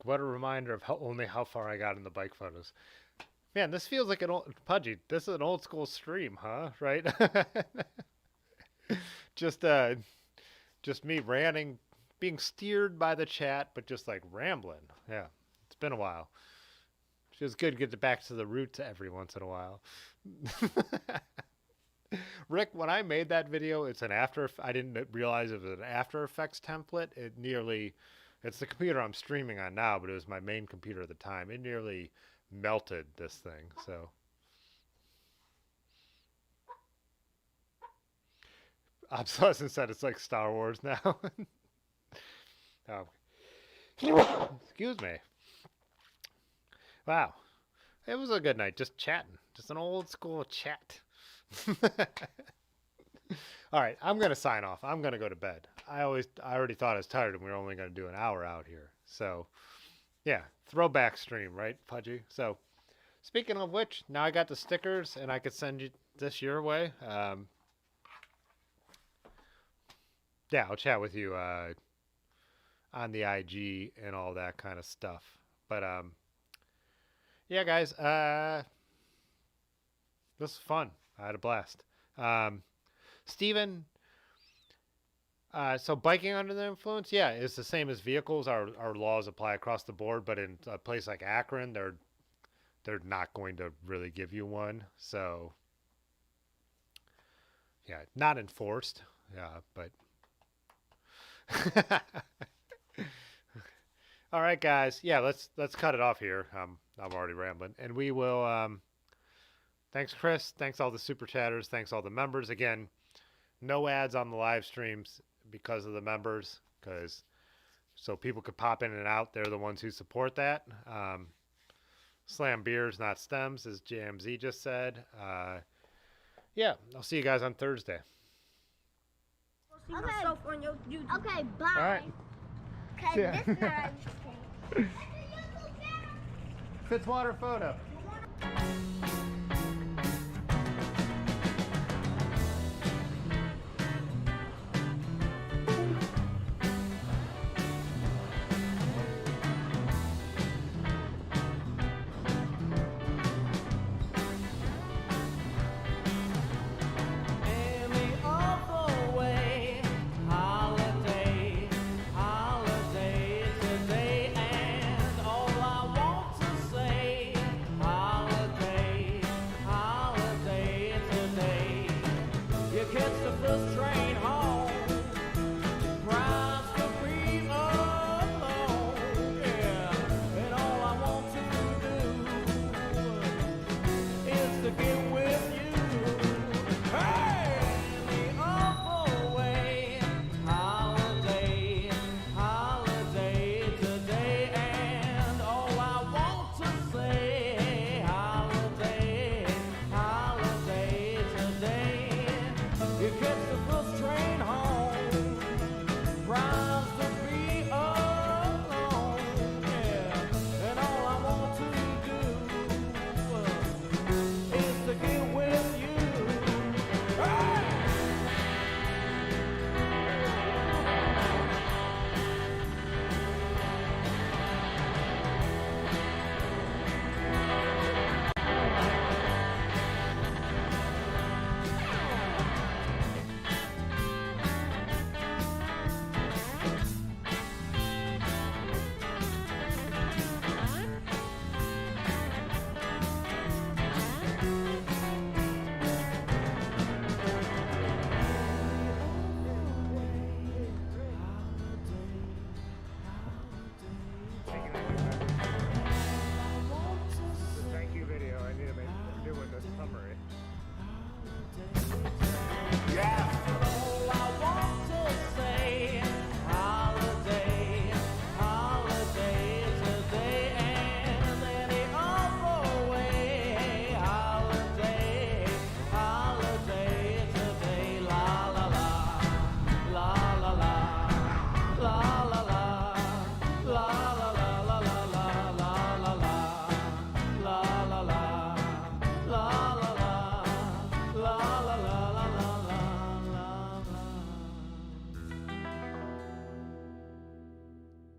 A: what a reminder of how far I got in the bike photos. Man, this feels like an old Pudgy. This is an old school stream, huh? Right? just just me ranting, being steered by the chat, but just like rambling. Yeah, it's been a while. Feels good to get back to the roots every once in a while. Rick, when I made that video, I didn't realize it was an After Effects template. It's the computer I'm streaming on now, but it was my main computer at the time. It nearly melted this thing, so. Obsolescence said it's like Star Wars now. Oh. Excuse me. Wow. It was a good night, just chatting. Just an old school chat. All right, I'm going to sign off. I'm going to go to bed. I already thought I was tired and we were only going to do an hour out here. So, yeah, throwback stream, right, Pudgy? So, speaking of which, now I got the stickers and I could send you this your way. Yeah, I'll chat with you on the IG and all that kind of stuff. But yeah, guys, this was fun. I had a blast. Steven, so biking under the influence, yeah, it's the same as vehicles. Our laws apply across the board, but in a place like Akron, they're not going to really give you one. So yeah, not enforced. Yeah, but all right, guys. Yeah, let's cut it off here. I'm already rambling, and we will. Thanks, Chris. Thanks all the super chatters. Thanks all the members. Again, no ads on the live streams because of the members, so people could pop in and out. They're the ones who support that. Slam beers, not stems, as JMZ just said. Yeah, I'll see you guys on Thursday.
D: Okay. Okay, bye.
A: All right.
D: Okay,
A: Yeah.
D: this time.
A: Fitzwater photo.